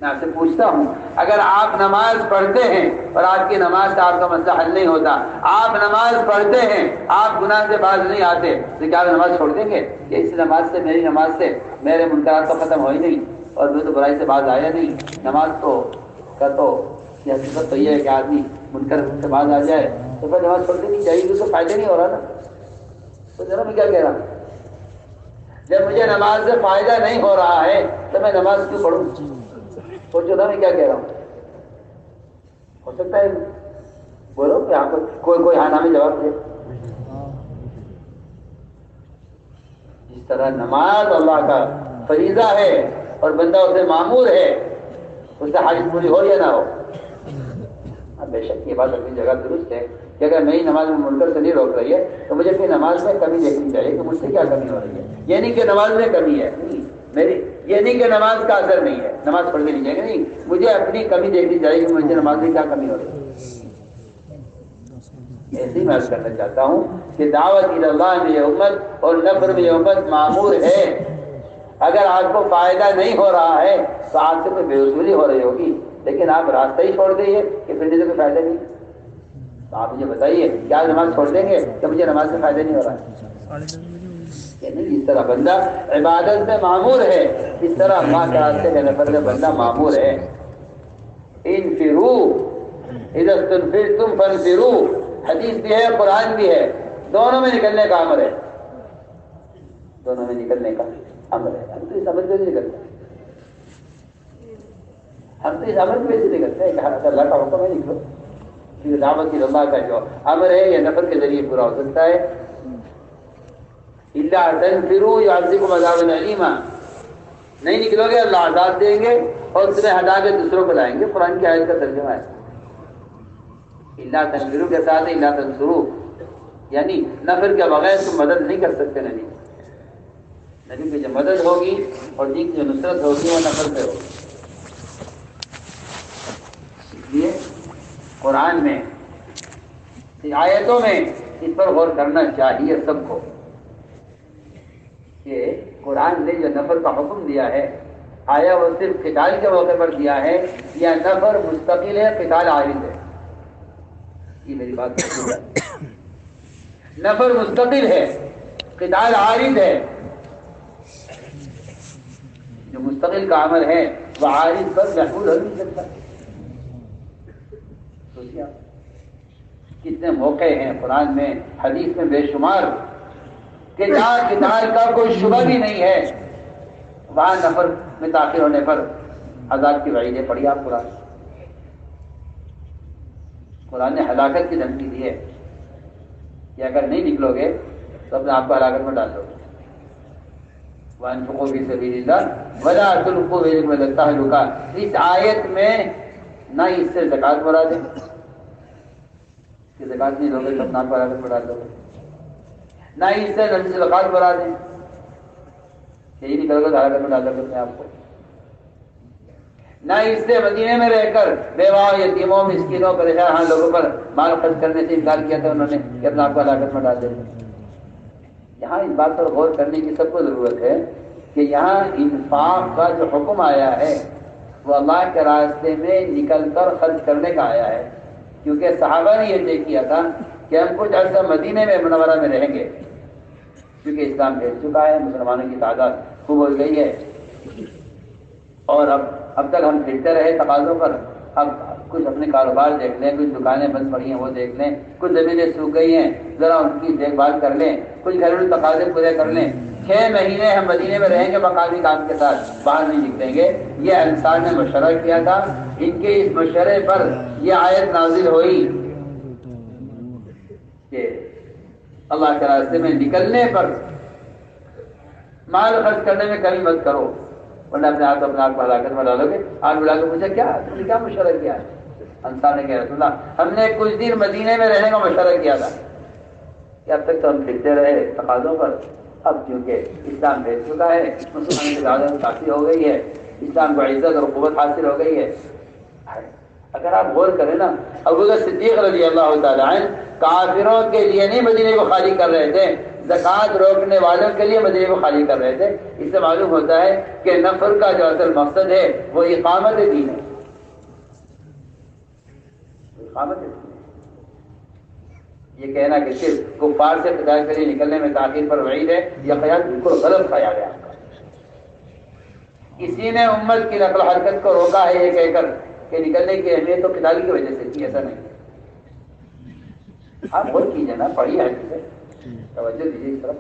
میں آپ سے پوچھتا ہوں، اگر آپ نماز پڑھتے ہیں اور آپ کی نماز سے آپ کا مسئلہ حل نہیں ہوتا، آپ نماز پڑھتے ہیں، آپ گناہ سے باز نہیں آتے، تو کیا آپ نماز چھوڑ دیں گے کہ اس نماز سے، میری نماز سے میرے منکرات تو ختم ہو ہی نہیں اور میں تو برائی سے باز آیا نہیں؟ نماز تو کا تو یہ حقیقت تو یہ ہے کہ آدمی منکر سے باز آ جائے تو پھر نماز چھوڑ دینی چاہیے، کیونکہ فائدہ نہیں ہو رہا نا۔ تو ذرا میں کیا کہہ رہا ہوں، جب مجھے نماز سے فائدہ نہیں ہو رہا ہے تو میں نماز کیوں پڑھوں؟ سوچو نا میں کیا کہہ رہا ہوں۔ ہو سکتا ہے بولو کہ آپ کوئی ہاں نامی جواب دے۔ جس طرح نماز اللہ کا فریضہ ہے اور بندہ اسے مامور ہے، اس سے حاجت پوری ہو یا نہ ہو۔ بے شک یہ بات اپنی جگہ درست ہے کہ اگر میری نماز میں منکر سے نہیں روک رہی ہے تو مجھے اپنی نماز میں کمی دیکھنی چاہیے کہ مجھ سے کیا کمی ہو رہی ہے۔ یہ نہیں کہ نماز میں کمی ہے، میری یہ نہیں کہ نماز کا اثر نہیں ہے، نماز پڑھ کے نہیں چاہیے، نہیں، مجھے اپنی کمی دیکھنی چاہیے کہ مجھے نماز میں کیا کمی ہو رہی ہے۔ ایسے ہی میں عرض کرنا چاہتا ہوں کہ دعوت اللہ میں یہ امت اور نفر میں یہ امت معمور ہے۔ اگر آپ کو فائدہ نہیں ہو رہا ہے تو آپ سے کوئی بے وصولی ہو رہی ہوگی، لیکن آپ راستہ ہی چھوڑ دیں کہ پھر سے کوئی فائدہ نہیں، تو آپ مجھے بتائیے کیا نماز چھوڑ دیں گے کہ مجھے نماز سے فائدہ نہیں ہو رہا ہے؟ یعنی جس طرح بندہ عبادت میں معمور ہے، اس طرح اللہ کے راستے میں نفر میں بندہ معمور ہے۔ انفروا اذا استنفرتم فانفروا، حدیث بھی ہے، قرآن بھی ہے، دونوں میں نکلنے کا امر ہے، دونوں میں نکلنے کا امر ہے۔ ہم تو اس امر سے نہیں نکلتے، ہم تو اس امر میں سے نکلتے ہیں کہ اللہ کا حکم ہے نکلو، کیونکہ دعوت اللہ کا جو امر ہے یہ نفر کے ذریعے پورا ہو سکتا ہے۔ الا تنفروا يعذبكم عذابا اليما، نہیں نکلو گے اللہ عذاب دیں گے اور تمہیں ہٹا کے دوسروں کو لائیں گے۔ قرآن کی آیت کا ترجمہ ہے۔ الا تنفروا کے ساتھ الا تنصروا، یعنی نفر کے بغیر تم مدد نہیں کر سکتے نبی کی جو مدد ہوگی اور دین کی جو نصرت ہوگی وہ نفر سے ہوگی۔ اس لیے قرآن میں آیتوں میں اس پر غور کرنا چاہیے سب کو کہ قرآن نے جو نفر کا حکم دیا ہے، آیا وہ صرف قتال کے موقع پر دیا ہے یا نفر مستقل ہے، قتال عارض ہے؟ یہ میری بات ہے، نفر مستقل ہے، قتال عارض ہے۔ جو مستقل کا عمل ہے وہ عارض پر محفوظ ہو نہیں سکتا۔ سوچیے کتنے موقع ہیں قرآن میں، حدیث میں بے شمار کہ جہاں قتال کا کوئی شبہ بھی نہیں ہے، وہاں نفر میں تاخیر ہونے پر عذاب کی وعیدیں پڑھی۔ آپ قرآن نے ہلاکت کی دھمکی دی ہے کہ اگر نہیں نکلو گے تو اپنے آپ کو ہلاکت میں ڈال دو گے۔ وَأَنفِقُوا فِي سَبِيلِ اللَّهِ وَلَا تُلْقُوا بِأَيْدِيكُمْ إِلَى التَّهْلُكَةِ، اس آیت میں نہ اس سے زکوٰۃ مراد ہے کہ زکوٰۃ نہیں لوگے تو اپنے آپ کو ہلاکت میں ڈال دو گے، نہ اس سے نفس الزکوٰۃ مراد ہے یہی نکل کر ہلاکت میں ڈال کر اپنے آپ کو. نہ اس سے مدینے میں رہ کر بیواؤں یتیموں مسکینوں پریشان لوگوں پر مال خرچ کرنے سے انکار کیا تھا انہوں نے کہ اپنے آپ کو ہلاکت میں ڈال دیں. یہاں اس بات پر غور کرنے کی سب کو ضرورت ہے کہ یہاں انفاق کا جو حکم آیا ہے وہ اللہ کے راستے میں نکل کر خرچ کرنے کا آیا ہے. کیونکہ صحابہ نے یہ طے کیا تھا کہ ہم کچھ عرصہ مدینے میں منورہ میں رہیں گے کیونکہ اسلام پھیل چکا ہے, مسلمانوں کی تعداد خوب ہو گئی ہے, اور اب تک ہم پھرتے رہے تقاضوں پر. اب کچھ اپنے کاروبار دیکھ لیں, کچھ دکانیں بند پڑی ہیں وہ دیکھ لیں, کچھ زمینیں سوکھ گئی ہیں ذرا ان کی دیکھ بھال کر لیں, کچھ گھریلو تقاضے پورے کر لیں. 6 مہینے ہم مدینے میں رہیں گے مقامی کام کے ساتھ, باہر نہیں نکلیں گے. یہ انصار نے مشورہ کیا تھا. ان کے اس مشورے پر یہ آیت نازل ہوئی کہ اللہ کے راستے میں نکلنے پر مال خرچ کرنے میں کمی مت کرو ورنہ اپنے آپ کو ہلاکت میں ڈالو گے. آج بلا کے پوچھا کیا تم نے کیا مشورہ کیا ہے؟ انصار نے کہا رسول اللہ ہم نے کچھ دن مدینے میں رہنے کا مشورہ کیا تھا کہ اب تک تو ہم پھرتے رہے تقاضوں پر, اب کیونکہ اسلام بھیج چکا ہے, مسلمانوں کی تعداد کافی ہو گئی ہے, اسلام کو عزت اور قوت حاصل ہو گئی ہے. اگر آپ غور کریں نا, ابوبکر صدیق رضی اللہ تعالیٰ عنہ کافروں کے لیے نہیں مدینے کو خالی کر رہے تھے, زکوٰۃ روکنے والوں کے لیے مدینے کو خالی کر رہے تھے. اس سے معلوم ہوتا ہے کہ نفر کا جو اصل مقصد ہے وہ اقامت دین ہے. اقامت دین. یہ کہنا کہ صرف کفار سے قتال کے لیے نکلنے میں تاخیر پر وعید ہے, یہ خیال بالکل غلط خیال ہے آپ کا. اسی نے امت کی نقل حرکت کو روکا ہے یہ کہہ کر کہ نکلنے کی اہمیت تو قتال کی وجہ سے تھی, ایسا نہیں. آپ غور کیجیے نا, پڑھی ہے توجہ دیجیے اس طرف.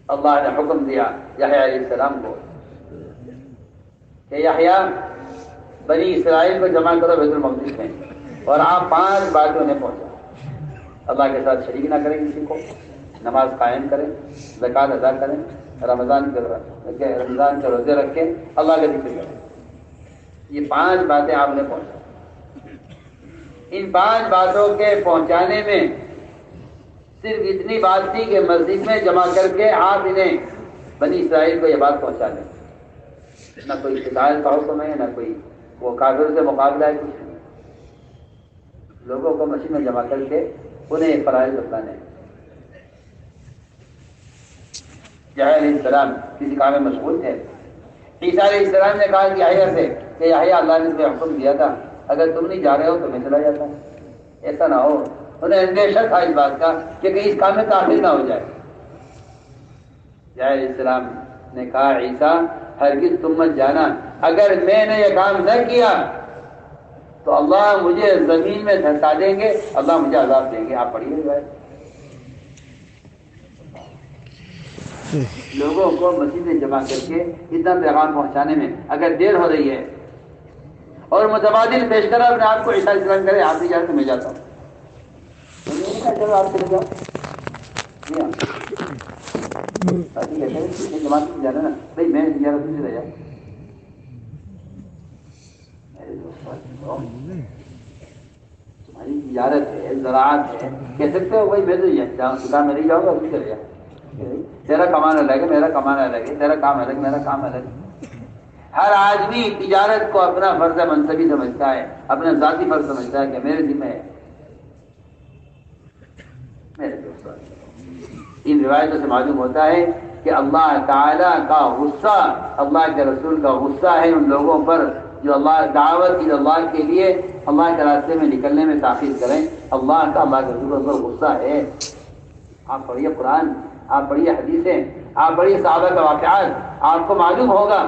اللہ نے حکم دیا یحییٰ علیہ السلام کو کہ یحییٰ بنی اسرائیل کو جمع کرو بیت المقدس میں, اور آپ 5 باتیں انہیں پہنچاؤ. اللہ کے ساتھ شریک نہ کریں کسی کو, نماز قائم کریں, زکوٰۃ ادا کریں, رمضان کے روزے رکھیں, اللہ کا ذکر کریں. یہ 5 باتیں آپ نے پہنچا. ان 5 باتوں کے پہنچانے میں صرف اتنی بات تھی کہ مسجد میں جمع کر کے آپ انہیں بنی اسرائیل کو یہ بات پہنچا دیں. نہ کوئی قتال کا حکم ہے, نہ کوئی وہ کافروں سے مقابلہ ہے, کچھ نہیں. لوگوں کو مسجد میں جمع کر کے انہیں یہ فرائض بتانے. یحییٰ علیہ السلام کسی کام میں مشغول تھے. عیسیٰ علیہ السلام نے کہا کہ یحییٰ سے کہ یحییٰ اللہ نے تمہیں حکم دیا تھا, اگر تم نہیں جا رہے ہو تو میں چلا جاتا ہوں. ایسا نہ ہو, انہیں اندیشہ تھا اس بات کا کہ کہیں اس کام میں تاخیر نہ ہو جائے. یحییٰ علیہ السلام نے کہا عیسیٰ ہرگز تم مت جانا, اگر میں نے یہ کام نہ کیا تو اللہ مجھے زمین میں دھسا دیں گے, اللہ مجھے عذاب دیں گے. آپ پڑھیے روایت. لوگوں کو مسجد میں جمع کر کے اتنا پیغام پہنچانے میں اگر دیر ہو رہی ہے اور متبادل پیش کرا اپنے آپ کو عیسیٰ علیہ السلام کرے, آپ بھی جا کے میں جاتا ہوں, چلو آپ چلے جاؤ. جی ہاں جماعت میں جانا نا بھائی, میں زیارت سے رہ جاؤں. تمہاری تجارت ہے, زراعت ہے, کہہ سکتے ہو بھائی میں تو دکان میں نہیں جاؤں گا, ابھی چلے جاؤ. تیرا کمانا الگ ہے, میرا کمانا الگ ہے, تیرا کام الگ, میرا کام الگ. ہر آدمی تجارت کو اپنا فرض منصبی سمجھتا ہے, اپنا ذاتی فرض سمجھتا ہے کہ میرے ذمہ ہے. میرے دوستوں, ان روایتوں سے معلوم ہوتا ہے کہ اللہ تعالیٰ کا غصہ, اللہ کے رسول کا غصہ ہے ان لوگوں پر جو اللہ دعوت کی اللہ کے لیے اللہ کے راستے میں نکلنے میں تاخیر کریں. اللہ کے رسول پر غصہ ہے. آپ پڑھیے قرآن, آپ پڑھیے حدیثیں, آپ پڑھیے صحابہ کا واقعات, آپ کو معلوم ہوگا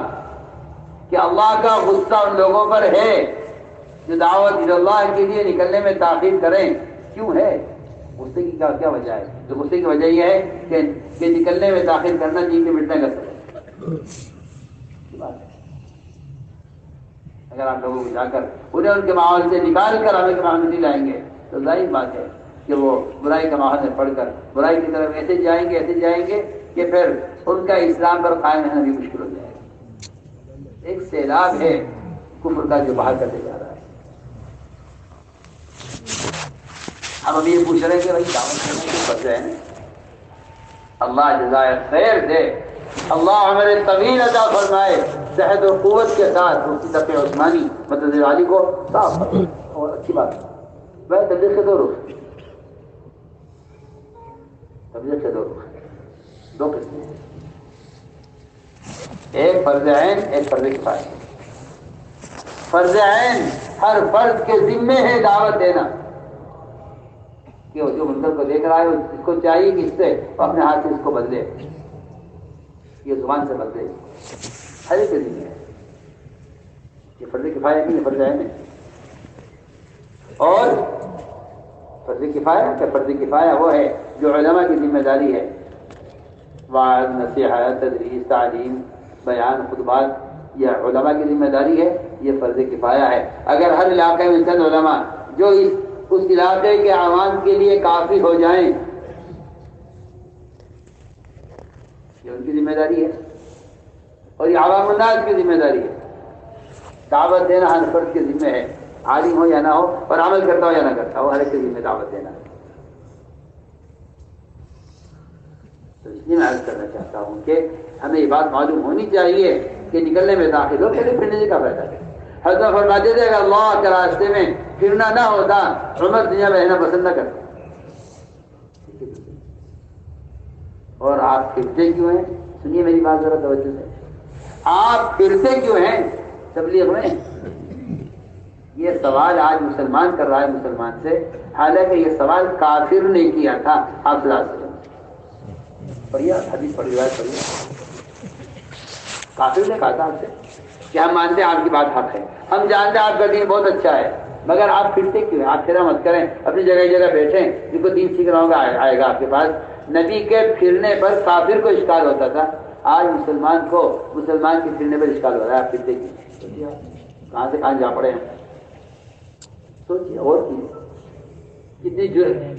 کہ اللہ کا غصہ ان لوگوں پر ہے جو دعوت اللہ کے لیے نکلنے میں تاخیر کریں. کیوں ہے غصے کی کیا وجہ ہے؟ تو غصے کی وجہ یہ ہے کہ نکلنے میں تاخیر کرنا دین کے مٹنے کا سبب ہے. اگر آپ لوگوں کو جا کر انہیں ان کے ماحول سے نکال کر ہمیں کے ماحول میں نہیں لائیں گے تو ظاہر بات ہے کہ وہ برائی کا ماحول میں پڑھ کر برائی کی طرف ایسے جائیں گے کہ پھر ان کا اسلام پر قائم رہنا بھی مشکل ہو جائے گا. ایک سیلاب ہے کفر کا جو باہر کرتے جا رہا ہے. اب ہم یہ پوچھ رہے ہیں کہ بھائی دعوت دینے کے فرض ہے، اللہ جزائے خیر دے، اللہ عمر طویل عطا فرمائے، صحت و قوت کے ساتھ مفتی تقی عثمانی مدد علی کو صاف اور اچھی بات ہے۔ وہ تبلیغ کے دو رخ، تبلیغ کے دو رخ، دو قسمیں، ایک فرض عین، ایک فرض کفایہ۔ فرض عین ہر فرد کے ذمے ہے دعوت دینا، کہ جو منکر کو دیکھ رہا ہے اس کو چاہیے کہ اس سے اپنے ہاتھ سے اس کو بدلے، یہ زبان سے بدلے، ہر ایک کے ذمے ہے۔ یہ فرض کفایہ نہیں ہے، فرض عین ہے۔ اور فرض کفایہ کہ فرض کفایہ وہ ہے جو علماء کی ذمہ داری ہے، وعظ، نصیحت، تدریس، تعلیم، بیان، خطبات، یہ علماء کی ذمہ داری ہے، یہ فرض کفایہ ہے۔ اگر ہر علاقے میں چند علماء جو اس علاقے کے عوام کے لیے کافی ہو جائیں، یہ ان کی ذمہ داری ہے، اور یہ عوام الناس کی ذمہ داری ہے۔ دعوت دینا ہر فرد کے ذمہ ہے، عالم ہو یا نہ ہو، اور عمل کرتا ہو یا نہ کرتا ہو، ہر ایک کے ذمہ دعوت دینا ہے۔ تو اس لیے میں عرض کرنا چاہتا ہوں کہ ہمیں یہ بات معلوم ہونی چاہیے کہ نکلنے میں داخل ہو، پھر پھرنے کا فائدہ ہے۔ حضرت فرماتے تھے اگر اللہ کے راستے میں پھرنا نہ ہوتا عمر دنیا میں رہنا پسند نہ کرتا۔ اور آپ پھرتے کیوں ہیں؟ سنیے میری بات ذرا توجہ سے، آپ پھرتے کیوں ہیں تبلیغ میں؟ یہ سوال آج مسلمان کر رہا ہے مسلمان سے، حالانکہ یہ سوال کافر نے کیا تھا آپ صلی اللہ علیہ وسلم۔ پڑھیے حدیث پڑھی، روایت پڑھیے، کافر نے کہا تھا آپ سے کہ ہم مانتے ہیں آپ کی بات حق ہے، ہم جانتے ہیں آپ کا دین بہت اچھا ہے، مگر آپ پھرتے کیوں ہیں؟ آپ پھرا مت کریں، اپنی جگہ جگہ بیٹھیں، جن کو دین سیکھ رہا ہوگا آئے گا آپ کے پاس۔ نبی کے پھرنے پر کافر کو اشکال ہوتا تھا، آج مسلمان کو مسلمان کے پھرنے پر اشکال ہو رہا ہے، آپ پھرتے کیوں؟ کہاں سے کہاں جا پڑے ہیں؟ سوچیے، اور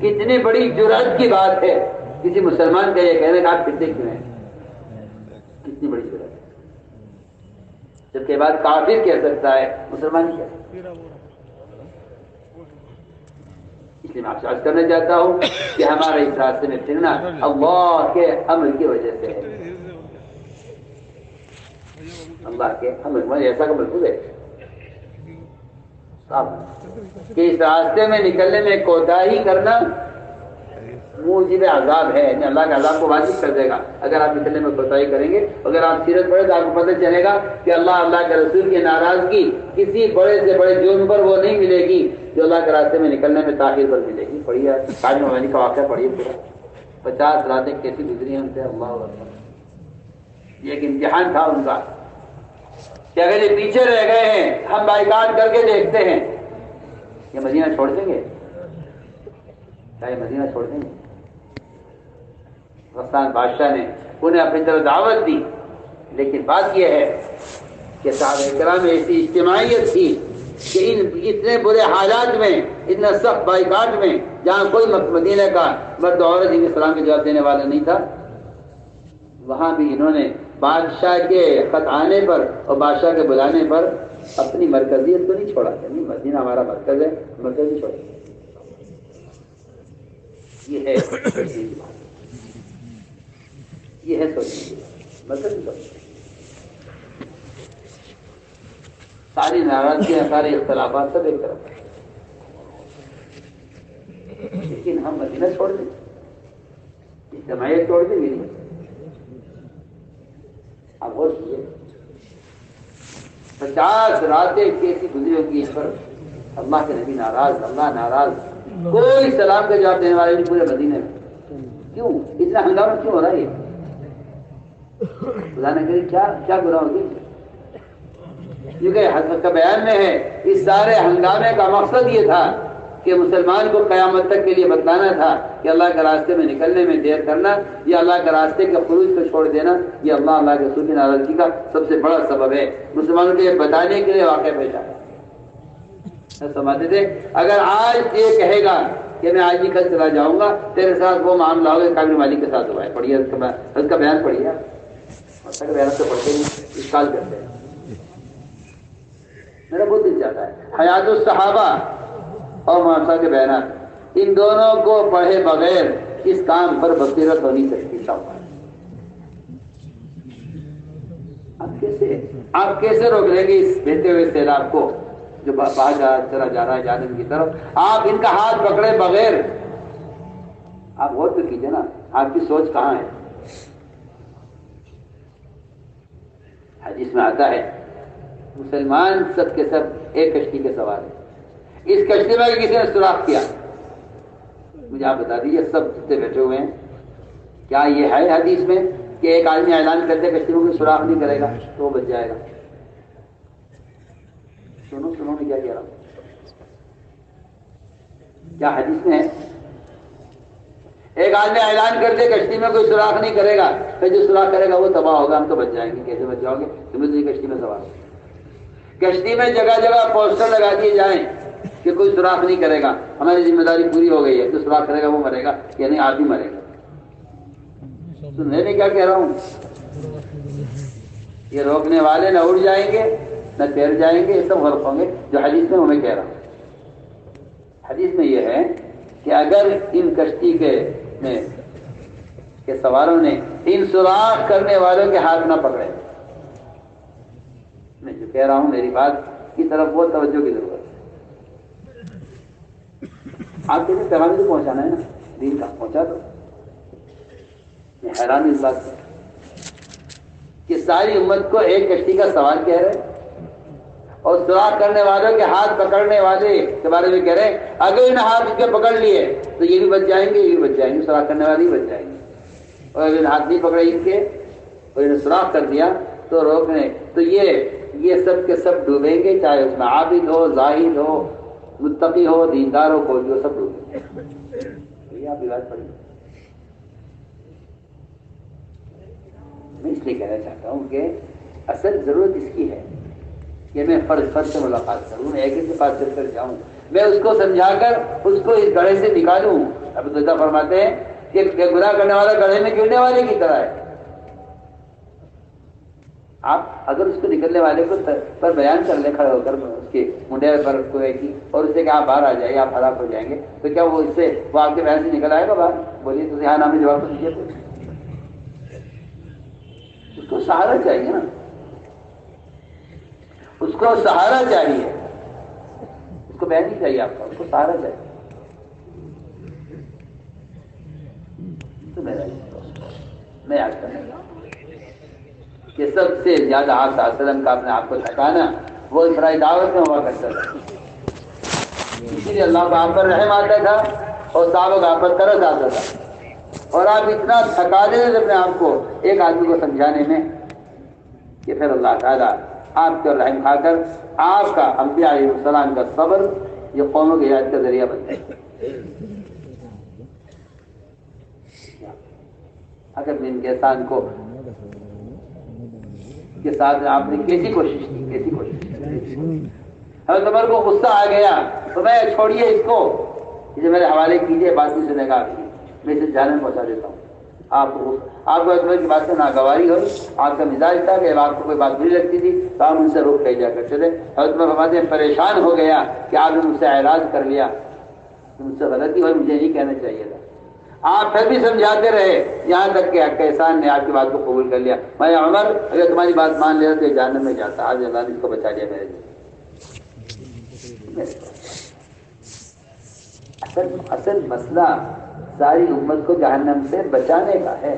کتنی بڑی جرأت کی بات ہے کسی مسلمان کا یہ کہنا کہ آپ پھرتے کیوں ہیں؟ کتنی بڑی جرأت ہے، جبکہ بات کافر کہہ سکتا ہے، مسلمان نہیں کہہ سکتا۔ اس لیے میں آپ سے عرض کرنا چاہتا ہوں کہ ہمارے اس راستے میں پھرنا اللہ کے امر کی وجہ سے ہے، اللہ کے امر میں ایسا کا ملفوظ ہے کہ اس راستے میں نکلنے میں کوتاہی کرنا موجب عذاب ہے، یعنی اللہ کے عذاب کو واجب کر دے گا اگر آپ نکلنے میں کوتاہی کریں گے۔ اگر آپ سیرت پڑھیں تو آپ کو پتہ چلے گا کہ اللہ کے رسول کی ناراضگی کسی بڑے سے بڑے جرم پر وہ نہیں ملے گی جو اللہ کے راستے میں نکلنے میں تاخیر پر ملے گی۔ پڑھیے تاج ممانی کا واقعہ پڑھیے پورا، 50 راتیں کیسی گزری ہیں ان سے، اللہ اکبر۔ یہ ایک امتحان تھا ان کا کہ اگر یہ پیچھے رہ گئے ہیں، ہم بائیکاٹ کر کے دیکھتے ہیں، یہ مدینہ چھوڑ دیں گے؟ کیا یہ مدینہ چھوڑ دیں گے؟ غسان بادشاہ نے انہیں اپنی طرف دعوت دی، لیکن بات یہ ہے کہ صحابہ کرام میں ایسی اجتماعیت تھی کہ اتنے برے حالات میں، اتنا سخت بائیکاٹ میں، جہاں کوئی مدینہ کا مرد عورت ہی اسلام کے جواب دینے والا نہیں تھا، وہاں بھی انہوں نے بادشاہ کے خط آنے پر اور بادشاہ کے بلانے پر اپنی مرکزیت کو نہیں چھوڑا، نہیں مدینہ ہمارا مرکز ہے، مرکز نہیں چھوڑا۔ یہ ہے یہ ہے سوچنے کی بات، مرکز نہیں چھوڑا۔ ساری ناراضگیاں، سارے اختلافات سب ایک طرف، لیکن ہم مدینہ چھوڑ دیں، اجتماعیت چھوڑ دیں گے نہیں۔ اب غور کیجیے، 50 راتیں کیسی گزری ہوگی اس پر، اللہ کے نبی ناراض، اللہ ناراض، کوئی سلام کا جواب دینے والے نہیں پورے مدینے میں۔ کیوں اتنا ہنگامہ کیوں ہو رہا ہے؟ خدا نہ کرے کیا گناہ ہوگی؟ کیونکہ حضرت کا بیان میں ہے اس سارے ہنگامے کا مقصد یہ تھا کہ مسلمان کو قیامت تک کے لیے بتلانا تھا کہ اللہ کے راستے میں نکلنے میں دیر کرنا یا اللہ کے راستے کے خروج کو چھوڑ دینا یہ اللہ کے رسول کی ناراضگی کا سب سے بڑا سبب ہے۔ مسلمانوں کے بتانے کے لیے واقعہ پیش آیا۔ سمجھتے تھے اگر آج یہ کہے گا کہ میں آج ہی کل چلا جاؤں گا، تیرے ساتھ وہ معاملہ ہوگا کابل مالک کے ساتھ ہوا ہے۔ پڑھیے اس کا بیان پڑھیے، بیان سے پڑھتے نہیں، اشکال کرتے ہیں۔ میرا بہت دل چاہتا ہے حیات الصحابہ اور معاشرہ کے بیانات ان دونوں کو پڑھے بغیر اس کام پر بصیرت ہو نہیں سکتی. آپ کیسے روک لیں گے اس بہتے ہوئے سیلاب کو جو چلا جا رہا ہے جہنم کی طرف؟ آپ ان کا ہاتھ پکڑے بغیر. آپ غور تو کیجیے نا آپ کی سوچ کہاں ہے. حدیث میں آتا ہے مسلمان سب کے سب ایک کشتی کے سوار ہیں. اس کشتی میں کسی نے سوراخ کیا، مجھے آپ بتا دیجیے سب جتنے بیٹھے ہوئے ہیں، کیا یہ ہے حدیث میں کہ ایک آدمی اعلان کرتے کشتی میں کوئی سوراخ نہیں کرے گا تو وہ بچ جائے گا؟ سنو میں کیا کہہ رہا ہوں. کیا حدیث میں ہے ایک آدمی اعلان کرتے کشتی میں کوئی سوراخ نہیں کرے گا، پھر جو سوراخ کرے گا وہ تباہ ہوگا، ہم تو بچ جائیں گے؟ کیسے بچ جاؤ گے؟ تمہیں تو کشتی میں سوار. کشتی میں جگہ جگہ پوسٹر لگا دیے جائیں کہ کوئی سوراخ نہیں کرے گا، ہماری ذمہ داری پوری ہو گئی ہے، جو سوراخ کرے گا وہ مرے گا، یعنی آپ بھی مرے گا. تو میں کیا کہہ رہا ہوں، یہ روکنے والے نہ اڑ جائیں گے نہ تیر جائیں گے، یہ سب غرق ہوں گے. جو حدیث میں میں کہہ رہا ہوں، حدیث میں یہ ہے کہ اگر ان کشتی کے سواروں نے ان سوراخ کرنے والوں کے ہاتھ نہ پکڑے، میں جو کہہ رہا ہوں میری بات کی طرف وہ توجہ کی ضرورت ہے. آپ کیسے پیغام تو پہنچانا ہے نا، دین کا پہنچا دو. میں حیران اس بات سے کہ ساری امت کو ایک کشتی کا سوار کہہ رہے اور سوراخ کرنے والوں کے ہاتھ پکڑنے والے کے بارے میں کہہ رہے ہیں اگر انہیں ہاتھ اس کے پکڑ لیے تو یہ بھی بچ جائیں گے، یہ بھی بچ جائیں گے، سوراخ کرنے والے ہی بچ جائیں گے. اور اگر ہاتھ نہیں پکڑے ان کے اور انہیں سوراخ کر دیا تو روکنے تو یہ سب کے سب ڈوبیں گے، چاہے اس میں عابد ہو، زاہد ہو، متقی ہو، دیندار ہو، کوئی جو سب ڈوبیں گے. آپ کی بات پڑھی. میں اس لیے کہنا چاہتا ہوں کہ اصل ضرورت اس کی ہے کہ میں فرد سے ملاقات کروں، ایک کے پاس چل کر جاؤں، میں اس کو سمجھا کر اس کو اس گڑھے سے نکالوں. اب تو فرماتے ہیں کہ گناہ کرنے والا گڑھے میں گرنے والے کی طرح ہے. آپ اگر اس کو نکلنے والے کو پر بیان کر لیں کھڑے ہو کر اس کے منڈے پر کوئی کی اور اس سے کہ آپ باہر آ جائیے، آپ ہلاک ہو جائیں گے، تو کیا وہ اس سے وہ آپ کے بیان سے نکل آئے گا باہر؟ بولیے تو یہاں نام جواب تو دیجیے. اس کو سہارا چاہیے نا، اس کو سہارا چاہیے، اس کو بیان نہیں چاہیے آپ کا، اس کو سہارا چاہیے. تو میں یاد کرنا کہ سب سے زیادہ آپ صلی اللہ علیہ وسلم کا اپنے آپ کو تھکانا وہ اسرائی دعوت میں ہوا کرتا تھا. اسی لیے اللہ کا آپ پر رحم آتا تھا اور صحابہ کا آپ پر ترس آتا تھا. اور آپ اتنا تھکا دیتے اپنے آپ کو ایک آدمی کو سمجھانے میں کہ پھر اللہ تعالیٰ آپ کا رحم کھا کر آپ کا انبیاء علیہ السلام کا صبر یہ قوموں کی ہدایت کا ذریعہ بن جائے. اگر میں ان کے انسان کو کے ساتھ آپ نے کیسی کوشش کی حضرت عمر کو غصہ آ گیا تو میں چھوڑیے اس کو، اسے میرے حوالے کیجیے، بات نہیں سنے گا، میں اسے جانے میں پہنچا دیتا ہوں. آپ کو عمر کی بات سے ناگواری ہوئی، آپ کا مزاج تھا کہ آپ کو کوئی بات بری لگتی تھی تو آپ ان سے روک کہہ جا کرتے تھے. حضرت عمر فرماتے ہیں پریشان ہو گیا کہ آپ نے مجھ سے اعراض کر لیا، مجھ سے غلطی ہوئی، مجھے نہیں کہنا چاہیے تھا. آپ پھر بھی سمجھاتے رہے یہاں تک کہ کیسان نے آپ کی بات کو قبول کر لیا. میں عمر اگر تمہاری بات مان لیتا تو جہنم میں جاتا، آج اللہ نے اس کو بچا لیا میرے لیے. اصل مسئلہ ساری امت کو جہنم سے بچانے کا ہے.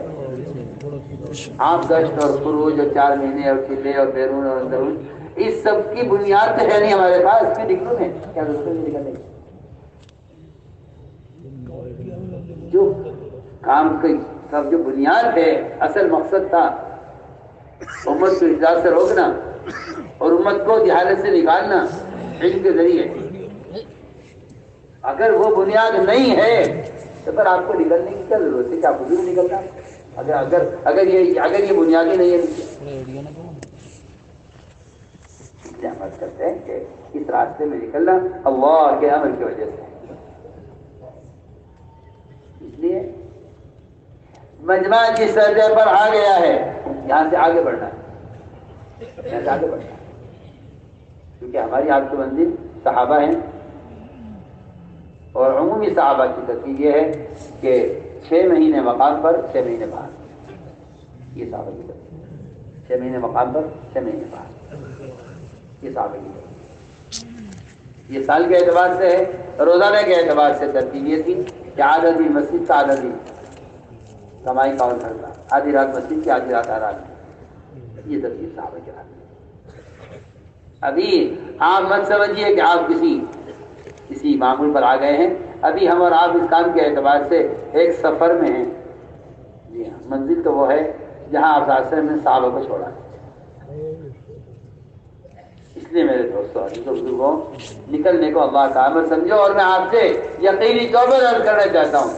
آپ گشت اور خروج اور 4 مہینے اور قلعے اور بیرون اور اندرون اس سب کی بنیاد تو ہے نہیں ہمارے پاس، اس کی ڈگروں میں کیا ضرورت ہے نکلنے کی؟ جو کام کی سب جو بنیاد ہے، اصل مقصد تھا امت کو اجازت سے روکنا اور امت کو جہالت سے نکالنا علم کے ذریعے. اگر وہ بنیاد نہیں ہے تو پھر آپ کو نکلنے کی کیا ضرورت ہے کہ آپ خود بھی نکلنا؟ اگر یہ بنیادی نہیں ہے عمل کرتے ہیں کہ اس راستے میں نکلنا اللہ کے عمل کی وجہ سے. اس لیے مجمع کی سطح پر آ گیا ہے، یہاں سے آگے بڑھنا ہے، یہاں سے آگے بڑھنا ہے، کیونکہ ہماری آپ کی منزل صحابہ ہیں، اور عمومی صحابہ کی ترتیب یہ ہے کہ 6 مہینے مقام پر 6 مہینے باہر. یہ صحابہ کی ترتیب 6 مہینے مقام پر 6 مہینے باہر. یہ صحابہ کی ترتیب. یہ سال کے اعتبار سے ہے. روزانہ کے اعتبار سے ترتیب یہ تھی کہ آدھا دن مسجد کا آدھا دن کمائی کا اور گھر کا. آدھی رات مسجد کی آدھی رات آرام. یہ ترتیب صحابہ کے رات. ابھی آپ مت سمجھیے کہ آپ کسی معمول پر آ گئے ہیں. ابھی ہم اور آپ اس کام کے اعتبار سے ایک سفر میں ہیں. جی ہاں, منزل تو وہ ہے جہاں آپ راستے میں صحابہ کو چھوڑا. اس لیے میرے دوستوں بزرگوں, نکلنے کو اللہ کا امر سمجھو. اور میں آپ سے یقینی طور پر عرض کرنا چاہتا ہوں,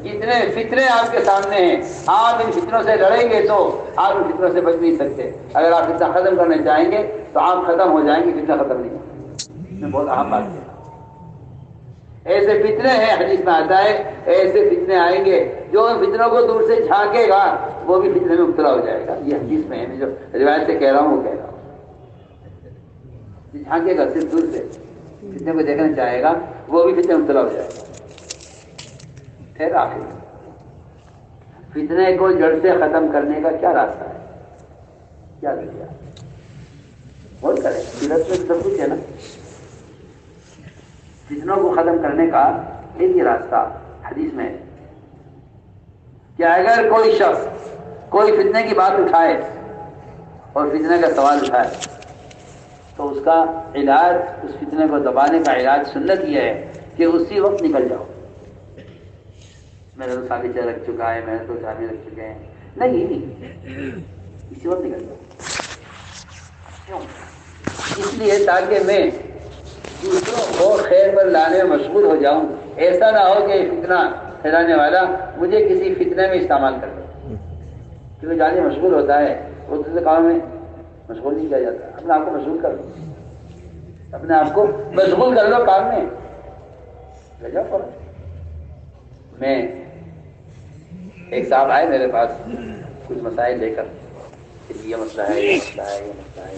جتنے فتنے آپ کے سامنے ہیں, آپ ان فتنوں سے لڑیں گے تو آپ ان فتنوں سے بچ نہیں سکتے. اگر آپ فتنہ ختم کرنا چاہیں گے تو آپ ختم ہو جائیں گے, فتنہ ختم نہیں ہوگا. میں بہت اہم بات ہے. ایسے فتنے ہیں, حدیث میں آتا ہے ایسے فتنے آئیں گے جو ان فتنوں کو دور سے جھانکے گا وہ بھی فتنے میں مبتلا ہو جائے گا. یہ حدیث میں ہے, میں جو روایت سے کہہ رہا ہوں وہ کہہ رہا ہوں. جھانکے گا صرف دور سے, فتنے کو دیکھنا چاہے گا وہ بھی فتنے میں مبتلا ہو جائے گا. پھر آخر فتنے کو جڑ سے ختم کرنے کا کیا راستہ ہے, کیا ذریعہ؟ بہت کرے سیرت میں سب کچھ ہے نا. فتنوں کو ختم کرنے کا ایک ہی راستہ حدیث میں ہے کہ اگر کوئی شخص کوئی فتنے کی بات اٹھائے اور فتنے کا سوال اٹھائے تو اس کا علاج, اس فتنے کو دبانے کا علاج سنت یہ ہے کہ اسی وقت نکل جاؤ. میں نے تو سالیچہ رکھ چکا ہے, میں نے تو جامع رکھ چکے ہیں. نہیں, اسی وقت نکل جاؤ. کیوں؟ اس لیے تاکہ میں دوسروں کو خیر پر لانے میں مشغول ہو جاؤں. ایسا نہ ہو کہ فتنہ پھیلانے والا مجھے کسی فتنے میں استعمال کر دے. کیونکہ جانے مشغول ہوتا ہے, وہ دوسرے کام میں مشغول نہیں کیا جاتا. اپنے آپ کو مشغول کر لو, اپنے آپ کو مشغول کر لو کام میں. میں ایک صاحب آئے میرے پاس کچھ مسائل لے کر, یہ مسئلہ ہے, یہ مسئلہ ہے, یہ مسئلہ ہے.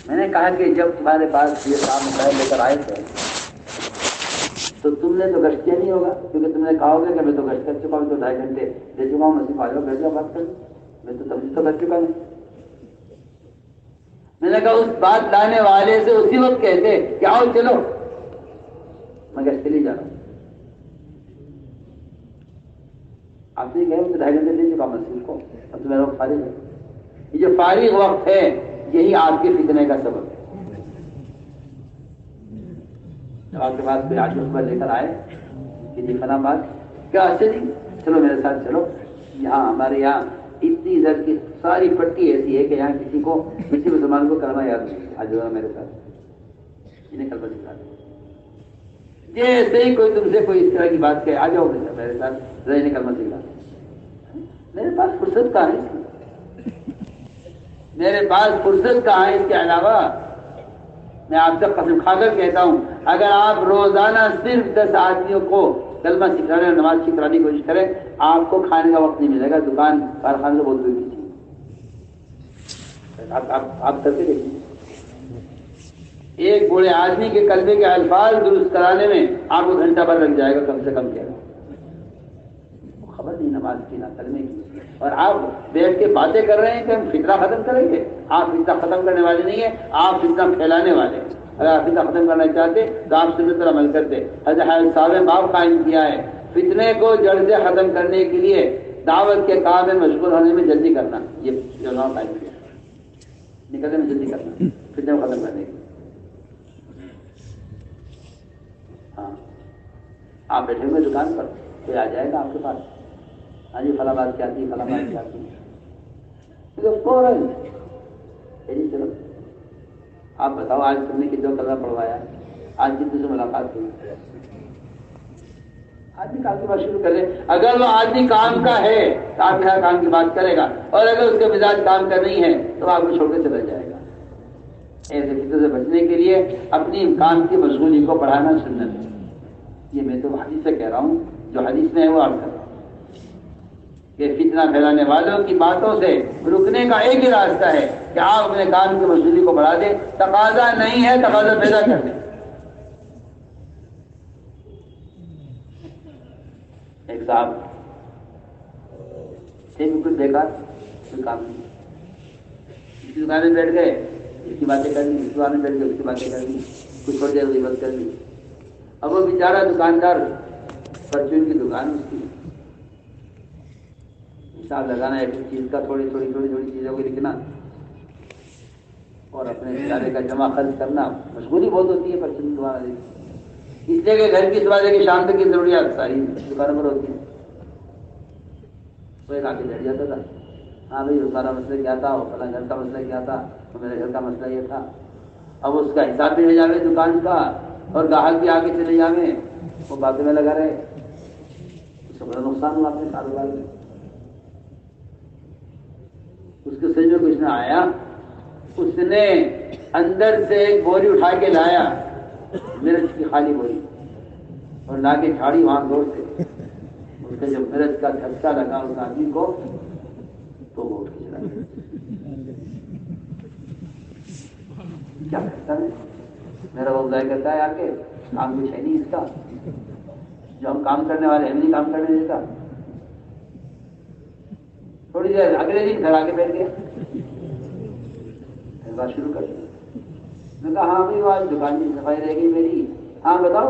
میں نے کہا کہ جب تمہارے پاس یہ صاحب مسائل لے کر آئے تھے تو تم نے تو گشت کیا نہیں ہوگا, کیونکہ تم نے کہا ہوگا کہ میں تو گشت کر چکا ہوں, تو 2.5 گھنٹے دے چکا ہوں, مسیح پاجو بیٹھ جاؤ بات کر, میں تو تمہیں تو کر چکا ہوں. میں نے کہا اس بات لانے والے سے اسی وقت کہتے کہ آؤ چلو میں گشت کے لیے جا رہا ہوں. آپ نے کہا 2.5 گھنٹے دے چکا مسیح کو, اب تو میرا وقت فارغ ہے. یہ جو فارغ وقت ہے یہی آپ کے فتنے کا سبب ہے. جب آپ کے پاس کوئی آج پر لے کر آئے کہ جی فلاں بات کیا, اچھا جی چلو میرے ساتھ چلو, یہاں ہمارے یہاں اتنی زر کی ساری پٹی ایسی ہے کہ یہاں کسی مسلمان کو کلمہ یاد نہیں. آج میرے ساتھ انہیں کلمہ سکھا دیں. جیسے ہی کوئی تم سے کوئی اس طرح کی بات کہے, آ جاؤ میرے ساتھ ذرا انہیں کلمہ سکھا دیں. میرے پاس فرصت کہاں ہے, میرے پاس فرصت کہاں ہے. اس کے علاوہ میں آپ سے قسم کھا کر کہتا ہوں, اگر آپ روزانہ صرف 10 آدمیوں کو کلمہ سکھانے اور نماز سکھانے کی کوشش کریں, آپ کو کھانے کا وقت نہیں ملے گا. دکان کارخانے سے بہت دور کی چیز. آپ کر کے دیکھیے, ایک بوڑھے آدمی کے کلمے کے الفاظ درست کرانے میں آپ کو گھنٹہ بھر لگ جائے گا کم سے کم. کیا خبر نہیں نماز کی نہ کلمے کی, اور آپ بیٹھ کے باتیں کر رہے ہیں کہ ہم فتنہ ختم کریں گے. آپ فتنہ ختم کرنے والے نہیں ہیں, آپ فتنہ پھیلانے والے ہیں. اگر آپ فتنہ ختم کرنا چاہتے تو آپ سنت پر عمل کرتے. حضرت صاحب نے باب قائم کیا ہے, فتنے کو جڑ سے ختم کرنے کے لیے دعوت کے کام میں مشغول ہونے میں جلدی کرنا. یہ جو نام قائم کیا, نکلنے میں جلدی کرنا, فتنے کو ختم کرنے کے لیے. ہاں, آپ بیٹھے ہوئے دکان پر, کوئی آ جائے گا آپ کے پاس, ہاں جی فلاں بات کیا تھی, فلاں بات کیا تھی, فوراً چلو آپ بتاؤ آج تم نے کتنا کلمہ پڑھوایا, آج کتنے سے ملاقات ہوئی. آدمی کام کی بات شروع کرے. اگر وہ آدمی کام کا ہے تو آپ یہاں کام کی بات کرے گا, اور اگر اس کا مزاج کام کا نہیں ہے تو آپ کو چھوڑ کے چلا جائے گا. ایسے فتنے سے بچنے کے لیے اپنی کام کی مشغولی کو بڑھانا سنت ہے. یہ میں تو حدیث سے کہہ رہا ہوں, جو حدیث میں ہے وہ عرض کر رہا ہوں کہ فتنہ پھیلانے والوں کی باتوں سے رکنے کا ایک ہی راستہ ہے کہ آپ اپنے کام کی مشغولی کو بڑھا دیں. تقاضا نہیں ہے, تقاضا پیدا کر دیں. ایک صاحب تھے بالکل بیکار، کوئی کام نہیں، اس کی دکان میں بیٹھ گئے، اس کی باتیں کر لی، اس دکان میں بیٹھ گئے، اس کی باتیں کر لی، کچھ تھوڑی دیر غیبت کر لی. اب وہ بیچارہ دکاندار پرچون کی دکان اس کی، حساب لگانا ایک چیز کا، تھوڑی چیزوں کو لکھنا اور اپنے بیچارے کا جمع خرچ کرنا، مشغولی بہت ہوتی ہے پرچون کی دکان والی. اس لیے کہ گھر کی صبح سے شام تک کی ضروریات ساری دکانوں پر ہوتی ہیں. تو ایک آ کے بیٹھ جاتا تھا، ہاں بھائی تمہارا مسئلہ کیا تھا، فلاں گھر کا مسئلہ کیا تھا، تو میرے گھر کا مسئلہ یہ تھا. اب اس کا حساب بھی لے جاوے دکان کا اور گاہک بھی آگے چلے جاوے، وہ باتوں میں لگا رہے، اس سے بڑا نقصان ہوا اپنے کاروبار میں. اس کے سمجھ میں کچھ نہ آیا، اس نے اندر سے ایک بوری اٹھا کے لایا، مرچ کی خالی بوری، اور لا کے جھاڑی وہاں دور سے، اس کے جب مرچ کا جھٹکا لگا اس آدمی کو تو وہ اٹھ کے چلا گیا. کیا کرتا ہے میرا وہ ظاہر کرتا ہے آ کے، کام کچھ ہے نہیں اس کا، جو ہم کام کرنے والے ہیں نہیں کام کرنے دیتا. تھوڑی دیر اگلے دن گھر آ کے بیٹھ گیا، بات شروع کر دی. میں کہا ہاں بھائی آج دکان کی صفائی رہ گئی میری، ہاں بتاؤ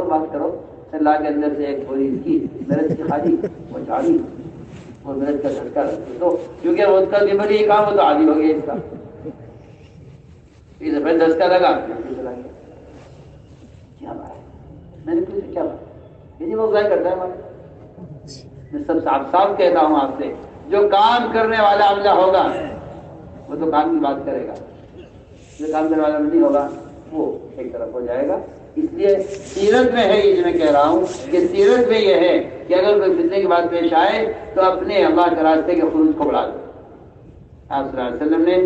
بات کرو. پھر لا کے اندر سے ایک تھوڑی اس کی مرچ کی خالی وہ جھاڑی اور مرچ کا جھٹکا رکھ دو، کیونکہ وہ اس کا دن یہ کام ہو تو عادی ہو گیا اس کا. پھر 10 کا لگا چلا گیا. کیا بات ہے، میں نے پوچھا کیا بات، یہ وہ ظاہر کرتا ہے ہمارا. میں سب صاف کہتا ہوں آپ سے، جو کام کرنے والا عملہ ہوگا وہ تو کام کی بات کرے گا، جو کام کرنے والا نہیں ہوگا وہ ایک طرف ہو جائے گا. اس لیے سیرت میں ہے، یہ جو میں کہہ رہا ہوں کہ سیرت میں یہ ہے کہ اگر کوئی فتنے کی بات پیش آئے تو اپنے اللہ کے راستے کے خروج کو بڑھا دو. آپ صلی اللہ علیہ وسلم نے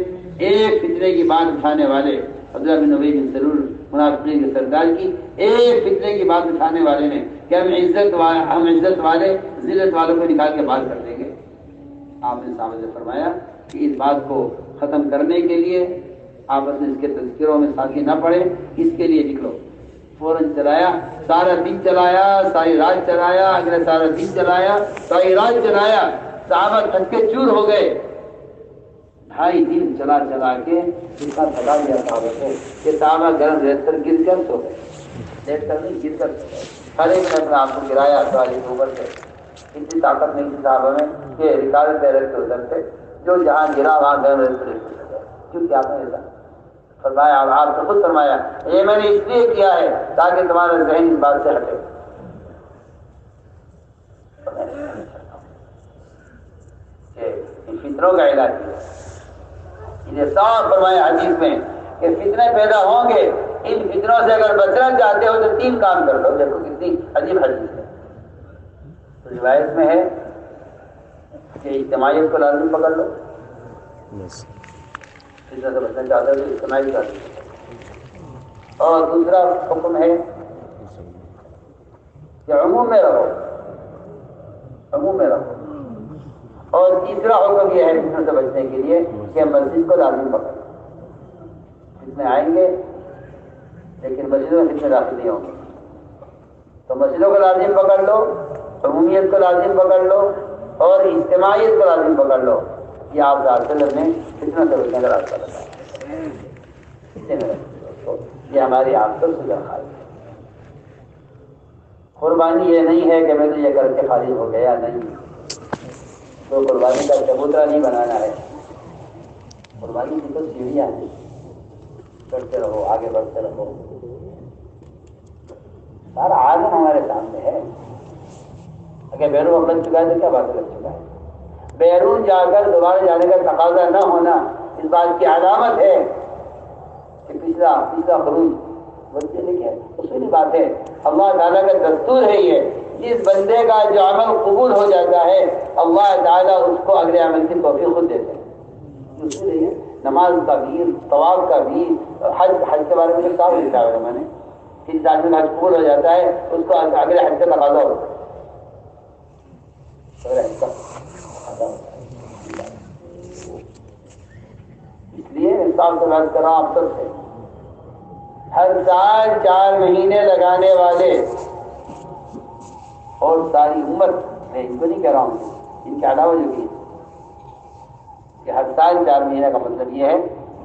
ایک فتنے کی بات اٹھانے والے عبداللہ بن ابی بن سلول منافقین کے سردار کی، ایک فتنے کی بات اٹھانے والے نے کہ ہم عزت والے ذلت والوں کو نکال کے بات کر دیں گے. آپ نے سامنے فرمایا کہ اس بات کو ختم کرنے کے لیے آپس میں اس کے تذکروں میں ساتھی نہ پڑے، اس کے لیے نکلو. فوراً چلایا، سارا دن چلایا، ساری رات چلایا، اگلے سارا دن چلایا، ساری رات چلایا. صحابہ تھک کے چور ہو گئے. 2.5 دن چلا کے ان کا تھکا دیا صحابہ کو کہ صحابہ گرم ریت پر گر کر سو گئے. لیٹ کر نہیں، گر کر سو گئے. ہر ایک نے اپنے آپ کو گرایا سواری کے اوپر سے. اتنی طاقت نہیں تھی صحابہ میں کہ ریکارڈ پہ رکھ کے اترتے، جو جہاں گرا وہاں گرم ریت پر گر گئے. کیوں کیا میں ایسا فرمایا، آپ نے خود فرمایا یہ میں نے اس لیے کیا ہے تاکہ تمہارا ذہن اس بات سے ہٹے. فطروں کا علاج یہ صاف فرمایا حدیث میں کہ فتنے پیدا ہوں گے، ان فتنوں سے اگر بچنا چاہتے ہو تو 3 کام کر لو. دیکھو کتنی عجیب حدیث ہے. تو روایت میں ہے کہ اجتماعیت کو لازم پکڑ لو، فتنہ سے بچنا چاہتے ہو تو اجتماعی کر لو. اور دوسرا حکم ہے کہ عموم میں رہو. اور تیسرا حکم یہ ہے فتنوں سے بچنے کے لیے کہ مسجد کو لازم پکڑ لو. فتنے آئیں گے لیکن مسجدوں میں فتنے داخل نہیں ہوں گے، تو مسجدوں کو لازم پکڑ لو، عمومیت کو لازم پکڑ لو اور اجتماعیت کو لازم پکڑ لو. یہ آپ صلی اللہ علیہ وسلم نے فتنوں سے بچنے کا راستہ بتایا. یہ ہماری آپ سے درخواست ہے. قربانی یہ نہیں ہے کہ میں نے یہ کر کے خالی ہو گیا، نہیں. تو قربانی کا چبوترا نہیں بنانا ہے. قربانی کی تو سیڑھیاں ہیں، کرتے رہو، آگے بڑھتے رہو. سارا عالم ہمارے سامنے ہے. اگر بیرون لگ چکا ہے تو کیا بات لگ چکا ہے. بیرون جا کر دوبارہ جانے کا تقاضا نہ ہونا اس بات کی علامت ہے کہ پچھلا خروج بچے لکھے. اصولی بات ہے، اللہ تعالیٰ کا دستور ہے یہ، جس بندے کا جو عمل قبول ہو جاتا ہے اللہ تعالیٰ اس کو اگلے عمل کی توفیق خود دیتے ہیں. اصول ہے نماز کا بھی، طواف کا بھی، حج کے بارے میں صاف لکھا ہے میں نے. جس آدمی کا حج قبول ہو جاتا ہے اس کو اگلے حج کا تقاضا ہوتا ہے. اس لیے انصاف سے بات کر رہا ہوں آپ سب سے. ہر سال 4 مہینے لگانے والے اور ساری امت، میں ان کو نہیں کہہ رہا ہوں، ان کے علاوہ جو بھی، کہ ہر سال 4 مہینے کا مطلب یہ ہے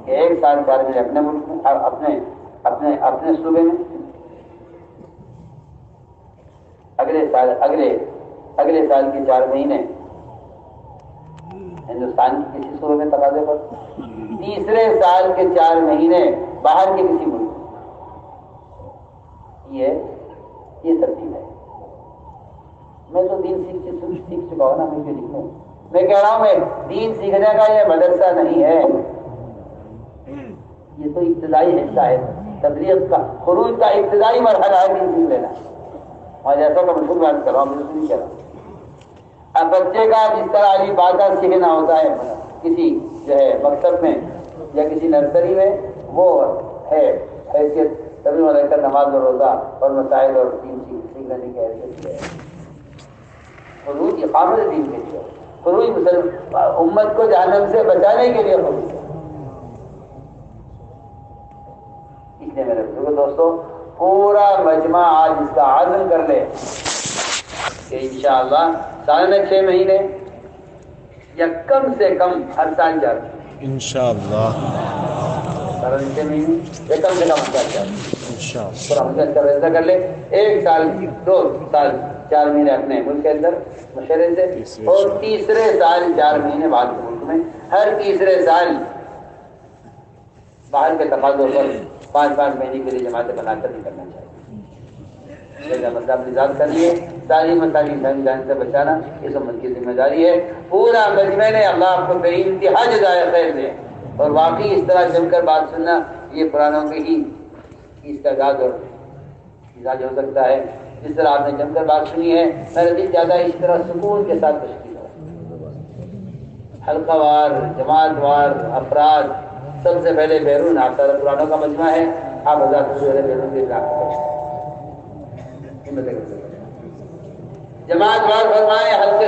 کہ ایک سال 4 مہینے اپنے ملک میں، اپنے صوبے میں، اگلے سال کے 4 مہینے ہندوستان کے کسی صوبے میں تقاضے پر، تیسرے سال کے 4 مہینے باہر کے کسی ملک میں۔ یہ ترتیب ہے۔ میں تو دین سیکھ چکا ہوں نا، میں کیوں لکھوں؟ میں کہہ رہا ہوں میں دین سیکھنے کا یہ مدرسہ نہیں ہے، یہ تو ابتدائی حصہ ہے تبلیغ کا، خروج کا ابتدائی مرحلہ ہے دین سیکھ لینا۔ اور جیسا کہ میں خود بات کر رہا ہوں، بالکل نہیں کہہ رہا ہوں۔ اب بچے کا جس طرح علی بادہ سیکھنا ہوتا ہے کسی جو ہے مکتب میں یا کسی نرسری میں، وہ ہے حیثیت تبلیغ علیہ کا نماز اور روزہ اور مسائل اور دین سیکھنے کی حیثیت ہے۔ خروج اقامت دین کے لیے، خروج امت کو جہنم سے بچانے کے لیے خروج ہے۔ اس لیے میرے دوستو، پورا مجمع آج اس کا عزم کر لے کہ انشاءاللہ سالانہ 6 مہینے یا کم سے کم ہر سال جاتے ہیں انشاءاللہ، سالانہ 6 مہینے یا کم سے کم ہر سال جاتے ہیں انشاءاللہ، اور ہم کا ایسا کر لے، 1 سال 2 سال 4 مہینے اپنے ملک کے اندر مشورے سے، اور تیسرے سال 4 مہینے بعد کے ملک میں، ہر تیسرے سال باہر کے تقاضوں پر 5 مہینے کے لیے جماعتیں بنا کر نہیں کرنا چاہیے۔ مطلب نظام کرنی ہے، تعلیم جان سے بچانا اس امت کی ذمہ داری ہے۔ پورا مجمع نے اللہ آپ کو بے انتہا جزائے خیر دے، اور واقعی اس طرح جم کر بات سننا یہ پرانوں کے ہی اس کا اعزاز اور مزاج ہو سکتا ہے۔ جس طرح آپ نے جم کر بات سنی ہے، میرا دل زیادہ اس طرح سکون کے ساتھ تشکیل ہو، حلقہ وار، جماعت وار افراد، سب سے پہلے بیرون، آپ سارا پرانوں کا مجمع ہے، آپ حضرات سے بیرون کے جماعت وار فرمائے، حلقے